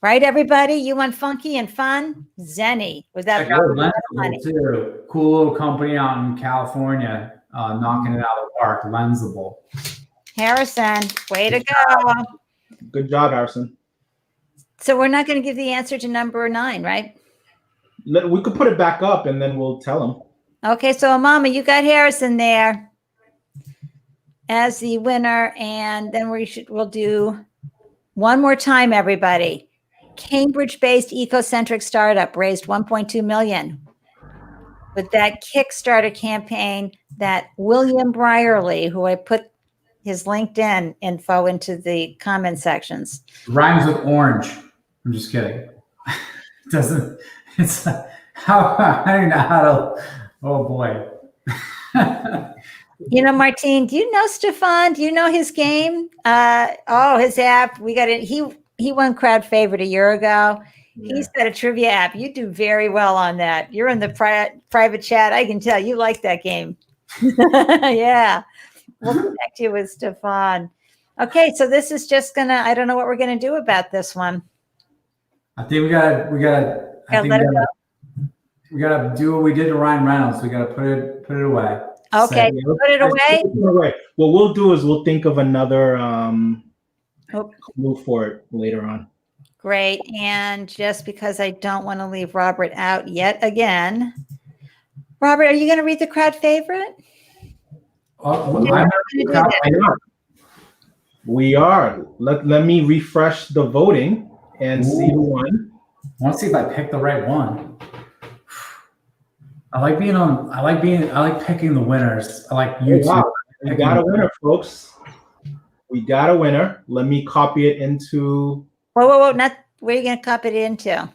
Right, everybody? You want funky and fun? Zenny. Was that Check out Lensable too. Cool little company out in California, knocking it out of the park. Lensable. Harrison, way to go. Good job, Harrison. So we're not going to give the answer to number 9, right? We could put it back up and then we'll tell them. Okay, so Mama, you got Harrison there as the winner, and then we'll do one more time, everybody. Cambridge-based ecocentric startup raised 1.2 million with that Kickstarter campaign that William Brierley, who I put his LinkedIn info into the comment sections. Rhymes with orange. I'm just kidding. It doesn't. It's how I don't know how to. Oh boy. You know, Martine, do you know Stefan? Do you know his game? His app. We got it. He won crowd favorite a year ago. Yeah. He's got a trivia app. You do very well on that. You're in the private chat. I can tell you like that game. Yeah. We'll connect you with Stefan. Okay, so this is just I don't know what we're gonna do about this one. I think we gotta do what we did to Ryan Reynolds. We gotta put it away. Okay, put it away. What we'll do is we'll think of another move for it later on. Great. And just because I don't want to leave Robert out yet again, Robert, are you going to read the crowd favorite? We are. Let me refresh the voting and see who won. I want to see if I picked the right one. I like picking the winners. I like YouTube. Wow. We got a winner, folks. We got a winner. Let me copy it into. Whoa! Not where are you going to copy it into?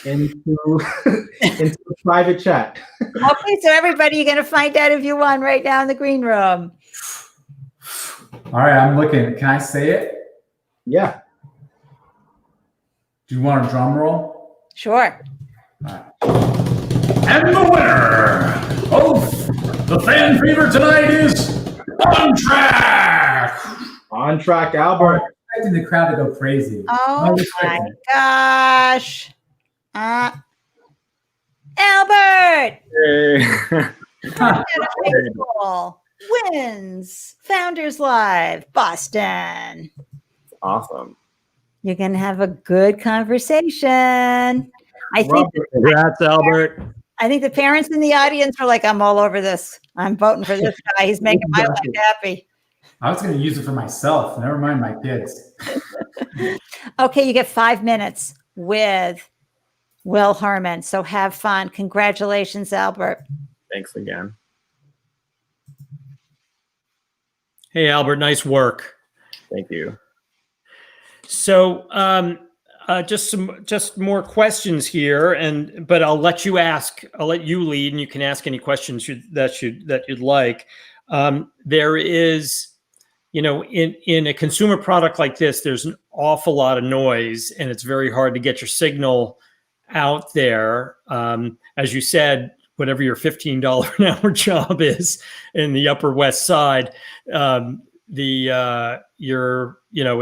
Into the private chat. Okay, so everybody, you're going to find out if you won right now in the green room. All right, I'm looking. Can I say it? Yeah. Do you want a drum roll? Sure. All right. And the winner of the fan favorite tonight is OnTrack. OnTrack, Albert. I'm expecting the crowd to go crazy. Oh my gosh. Albert. Hey. Wins Founders Live, Boston. Awesome. You're going to have a good conversation. Congrats, Albert. I think the parents in the audience are like, I'm all over this. I'm voting for this guy. He's making my life happy. I was going to use it for myself. Never mind my kids. Okay, you get 5 minutes with Will Herman. So have fun. Congratulations, Albert. Thanks again. Hey, Albert, nice work. Thank you. So just more questions here, but I'll let you ask. I'll let you lead, and you can ask any questions that you'd like. There is, in a consumer product like this, there's an awful lot of noise, and it's very hard to get your signal out there. As you said, whatever your $15 an hour job is in the Upper West Side,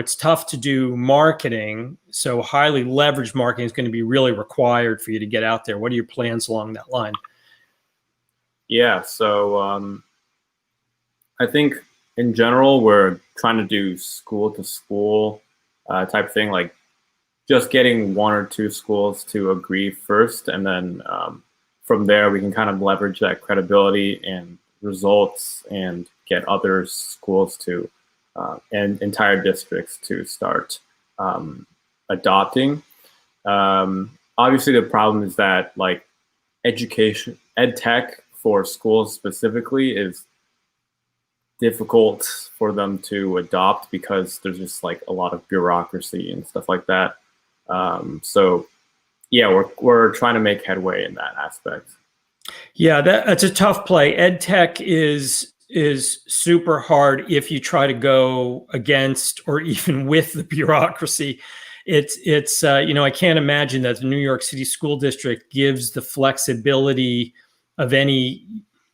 it's tough to do marketing. So highly leveraged marketing is going to be really required for you to get out there. What are your plans along that line? Yeah, so I think in general, we're trying to do school to school type thing, like just getting 1 or 2 schools to agree first. And then from there, we can kind of leverage that credibility and results and get other schools to and entire districts to start adopting. Obviously, the problem is that like education, ed tech for schools specifically is difficult for them to adopt because there's just like a lot of bureaucracy and stuff like that. So yeah, we're trying to make headway in that aspect. Yeah, that's a tough play. Ed tech is super hard if you try to go against or even with the bureaucracy. It's I can't imagine that the New York City School District gives the flexibility of any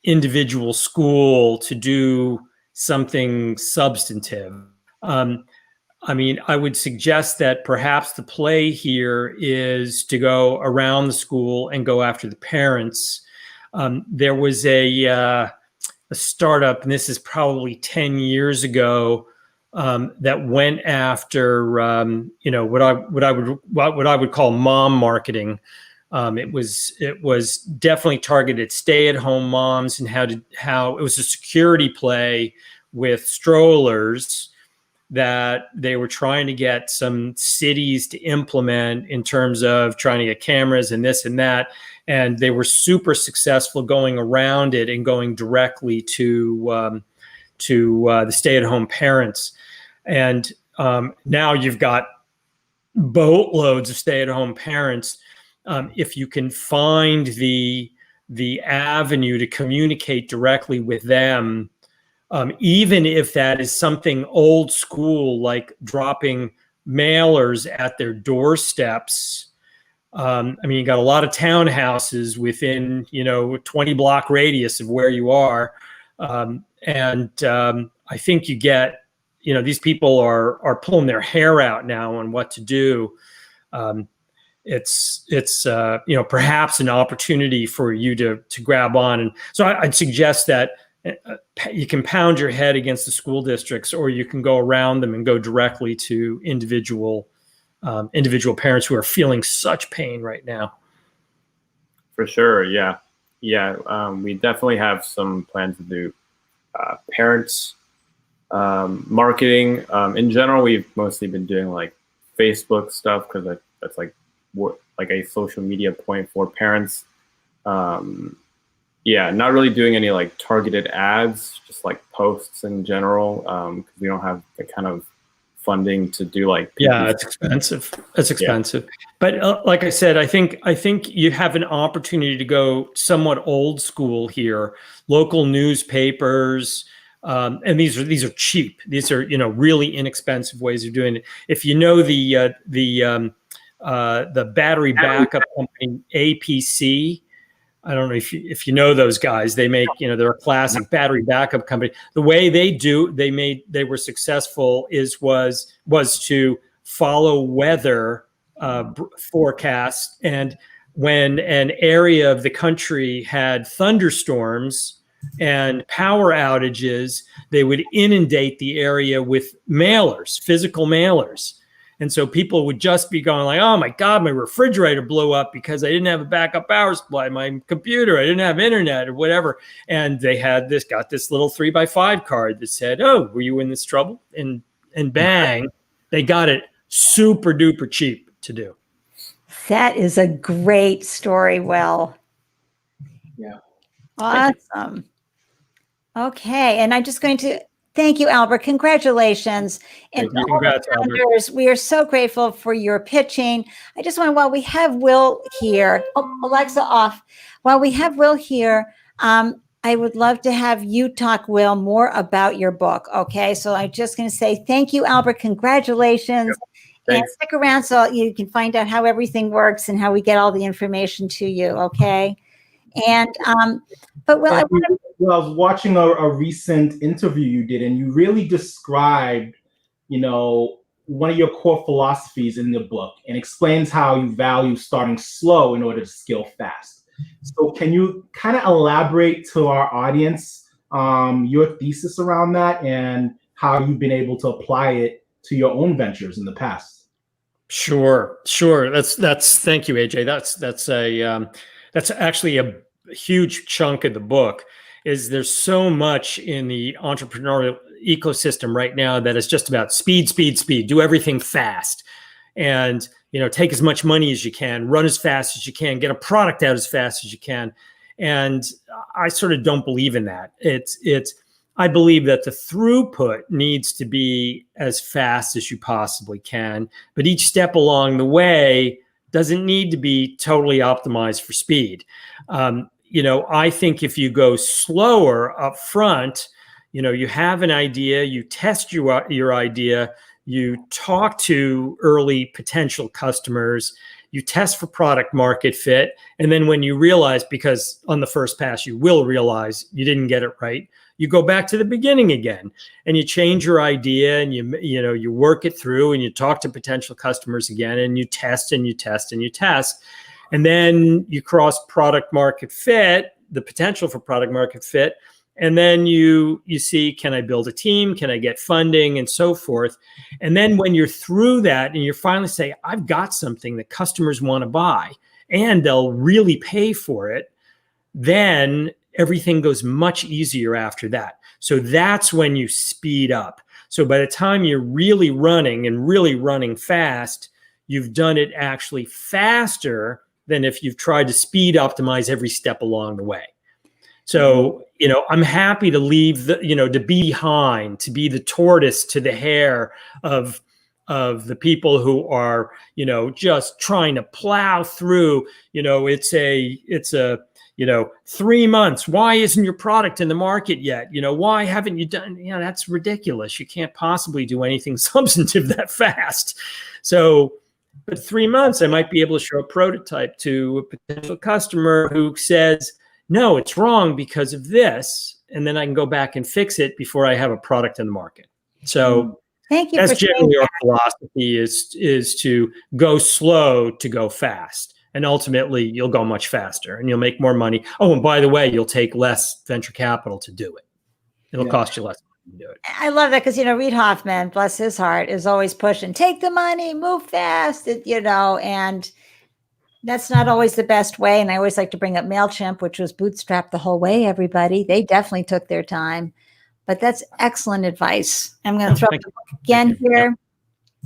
individual school to do something substantive. I mean, I would suggest that perhaps the play here is to go around the school and go after the parents. There was a startup, and this is probably 10 years ago, that went after what I would call mom marketing. It was definitely targeted stay-at-home moms, and how it was a security play with strollers that they were trying to get some cities to implement in terms of trying to get cameras and this and that. And they were super successful going around it and going directly to the stay-at-home parents. And now you've got boatloads of stay-at-home parents. If you can find the avenue to communicate directly with them, even if that is something old school, like dropping mailers at their doorsteps. I mean, you got a lot of townhouses within, 20 block radius of where you are. I think you get, these people are pulling their hair out now on what to do. It's perhaps an opportunity for you to grab on. And so I'd suggest that you can pound your head against the school districts, or you can go around them and go directly to individual parents who are feeling such pain right now. For sure, yeah. We definitely have some plans to do parents marketing. In general, we've mostly been doing like Facebook stuff because that's like a social media point for parents. Not really doing any like targeted ads, just like posts in general, because we don't have the kind of funding to do like it's expensive. It's expensive. Yeah. But like I said, I think you have an opportunity to go somewhat old school here. Local newspapers, and these are cheap. These are really inexpensive ways of doing it. If you know the battery backup company APC. I don't know if you know those guys. They make, they're a classic battery backup company. The way they were successful was to follow weather forecasts. And when an area of the country had thunderstorms and power outages, they would inundate the area with mailers, physical mailers. And so people would just be going like, oh my God, my refrigerator blew up because I didn't have a backup power supply, my computer, I didn't have internet or whatever. And they got this little 3x5 card that said, oh, were you in this trouble? And bang, they got it super duper cheap to do. That is a great story, Will. Yeah. Awesome. Okay. And I'm just going to thank you, Albert. Congratulations. And congrats, founders, we are so grateful for your pitching. I just want, while we have Will here, Alexa off. While we have Will here, I would love to have you talk, Will, more about your book. Okay. So I'm just going to say thank you, Albert. Congratulations. Yep. And stick around so you can find out how everything works and how we get all the information to you. Okay. And, but Will, I was watching a recent interview you did, and you really described, one of your core philosophies in the book, and explains how you value starting slow in order to scale fast. So can you kind of elaborate to our audience your thesis around that and how you've been able to apply it to your own ventures in the past? Sure. That's thank you, AJ. That's actually a huge chunk of the book. Is there's so much in the entrepreneurial ecosystem right now that is just about speed, do everything fast, and take as much money as you can, run as fast as you can, get a product out as fast as you can. And I sort of don't believe in that. I believe that the throughput needs to be as fast as you possibly can, but each step along the way doesn't need to be totally optimized for speed. I think if you go slower up front, you have an idea, you test your idea, you talk to early potential customers, you test for product market fit. And then when you realize, because on the first pass, you will realize you didn't get it right, You go back to the beginning again, and you change your idea, and you work it through, and you talk to potential customers again, and you test and you test and you test. And then you cross product market fit, the potential for product market fit. And then you see, can I build a team? Can I get funding and so forth? And then when you're through that and you're finally say, I've got something that customers want to buy and they'll really pay for it, then everything goes much easier after that. So that's when you speed up. So by the time you're really running and really running fast, you've done it actually faster than if you've tried to speed optimize every step along the way. So, I'm happy to leave to be behind, to be the tortoise to the hare of the people who are, just trying to plow through, it's a 3 months. Why isn't your product in the market yet? Why haven't you done, that's ridiculous. You can't possibly do anything substantive that fast. So, but 3 months, I might be able to show a prototype to a potential customer who says, no, it's wrong because of this. And then I can go back and fix it before I have a product in the market. So thank you. That's for generally our philosophy is to go slow to go fast. And ultimately, you'll go much faster and you'll make more money. Oh, and by the way, you'll take less venture capital to do it. It'll cost you less money to do it. I love that because, Reid Hoffman, bless his heart, is always pushing, take the money, move fast, and that's not always the best way. And I always like to bring up MailChimp, which was bootstrapped the whole way, everybody. They definitely took their time. But that's excellent advice. I'm going to throw up the book again here.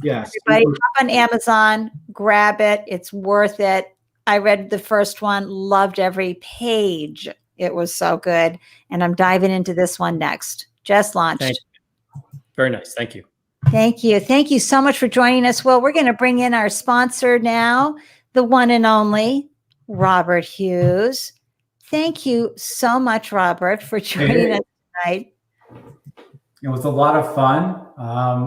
Yes. Everybody, hop on Amazon, grab it. It's worth it. I read the first one, loved every page. It was so good. And I'm diving into this one next. Just launched. Thank you. Very nice. Thank you. Thank you. Thank you so much for joining us. Well, we're going to bring in our sponsor now, the one and only Robert Hughes. Thank you so much, Robert, for joining us tonight. It was a lot of fun.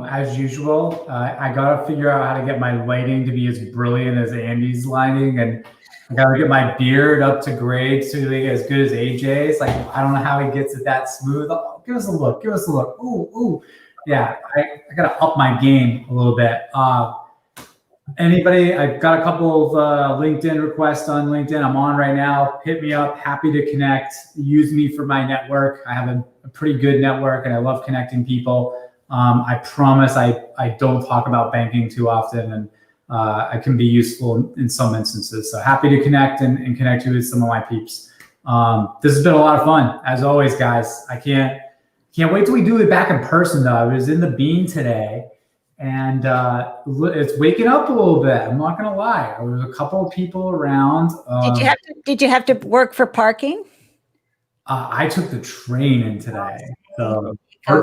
As usual, I got to figure out how to get my lighting to be as brilliant as Andy's lighting, and I got to get my beard up to grade so they get as good as AJ's. Like, I don't know how he gets it that smooth. Oh, give us a look. Give us a look. Ooh. Yeah, I got to up my game a little bit. Anybody, I've got a couple of LinkedIn requests on LinkedIn. I'm on right now. Hit me up. Happy to connect. Use me for my network. I have a pretty good network and I love connecting people. I promise I don't talk about banking too often, and I can be useful in some instances. So happy to connect and connect you with some of my peeps. This has been a lot of fun. As always, guys. I can't wait till we do it back in person though. I was in the Bean today. And it's waking up a little bit. I'm not gonna lie. There was a couple of people around. Did you have to work for parking? I took the train in today. So I'm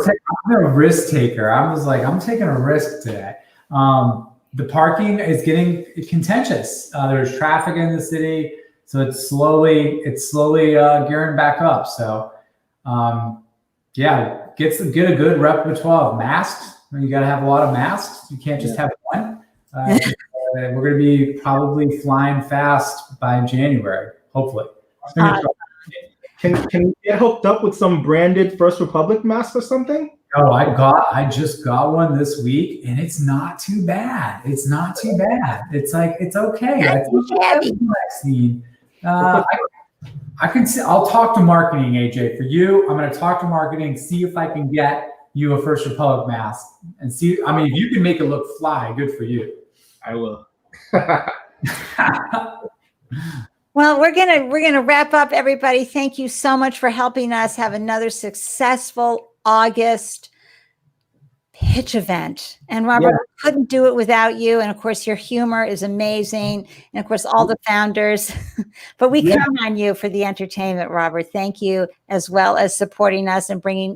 a risk taker. I was like, I'm taking a risk today. The parking is getting contentious. There's traffic in the city, so it's slowly gearing back up. So yeah, get a good repertoire of masks. You got to have a lot of masks. You can't just have one. We're going to be probably flying fast by January, hopefully. Can you get hooked up with some branded First Republic masks or something? Oh, I just got one this week, and it's not too bad. It's not too bad. It's like, it's okay. I can see. I'll talk to marketing, AJ. For you, I'm going to talk to marketing, see if I can get you a First Republic mask, and see. I mean, if you can make it look fly, good for you. I will. Well, we're gonna wrap up, everybody. Thank you so much for helping us have another successful August pitch event. And Robert, we couldn't do it without you. And of course, your humor is amazing. And of course, all the founders. But we count on you for the entertainment, Robert. Thank you, as well as supporting us and bringing,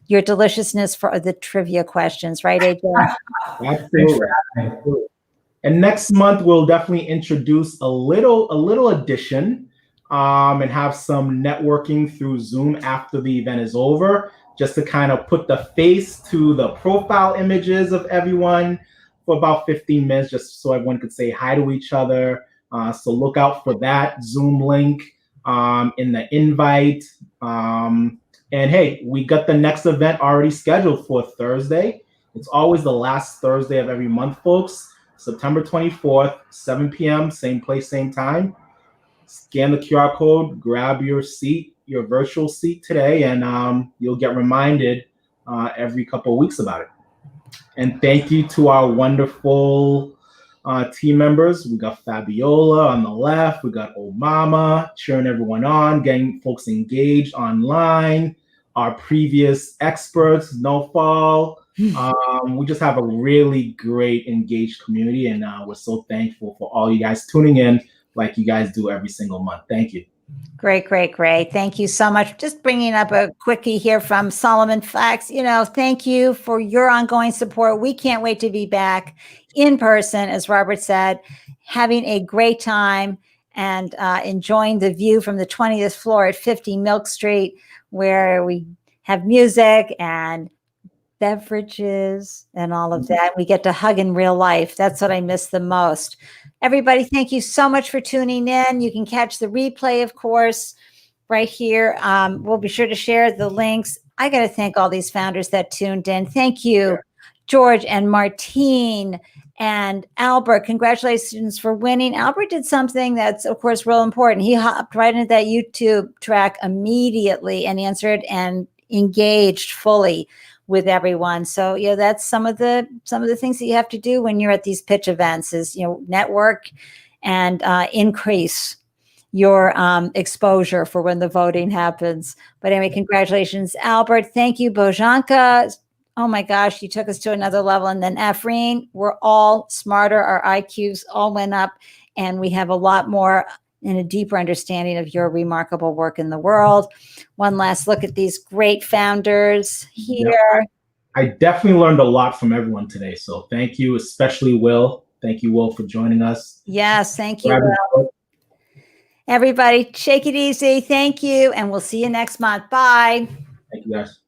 your deliciousness for the trivia questions, right, AJ? Absolutely. And next month we'll definitely introduce a little addition, and have some networking through Zoom after the event is over, just to kind of put the face to the profile images of everyone for about 15 minutes, just so everyone could say hi to each other. So look out for that Zoom link in the invite. And hey, we got the next event already scheduled for Thursday. It's always the last Thursday of every month, folks. September 24th, 7 p.m., same place, same time. Scan the QR code, grab your seat, your virtual seat today, and you'll get reminded every couple of weeks about it. And thank you to our wonderful team members. We got Fabiola on the left. We got Omama cheering everyone on, getting folks engaged online. Our previous experts, No Fall. We just have a really great engaged community, and we're so thankful for all you guys tuning in like you guys do every single month. Thank you. Great, great, great. Thank you so much. Just bringing up a quickie here from Solomon Flax. Thank you for your ongoing support. We can't wait to be back in person, as Robert said, having a great time and enjoying the view from the 20th floor at 50 Milk Street, where we have music and beverages and all of that. We get to hug in real life. That's what I miss the most. Everybody, thank you so much for tuning in. You can catch the replay, of course, right here. We'll be sure to share the links. I got to thank all these founders that tuned in. Thank you, George and Martine and Albert. Congratulations for winning. Albert did something that's, of course, real important. He hopped right into that YouTube track immediately and answered and engaged fully with everyone. So, that's some of the things that you have to do when you're at these pitch events is, network and increase your exposure for when the voting happens. But anyway, congratulations, Albert. Thank you, Bojanka. Oh my gosh, you took us to another level. And then Efreen, we're all smarter. Our IQs all went up, and we have a lot more and a deeper understanding of your remarkable work in the world. One last look at these great founders here. Yeah, I definitely learned a lot from everyone today. So thank you, especially Will. Thank you, Will, for joining us. Yes, thank you, Will. Everybody, shake it easy. Thank you. And we'll see you next month. Bye. Thank you, guys.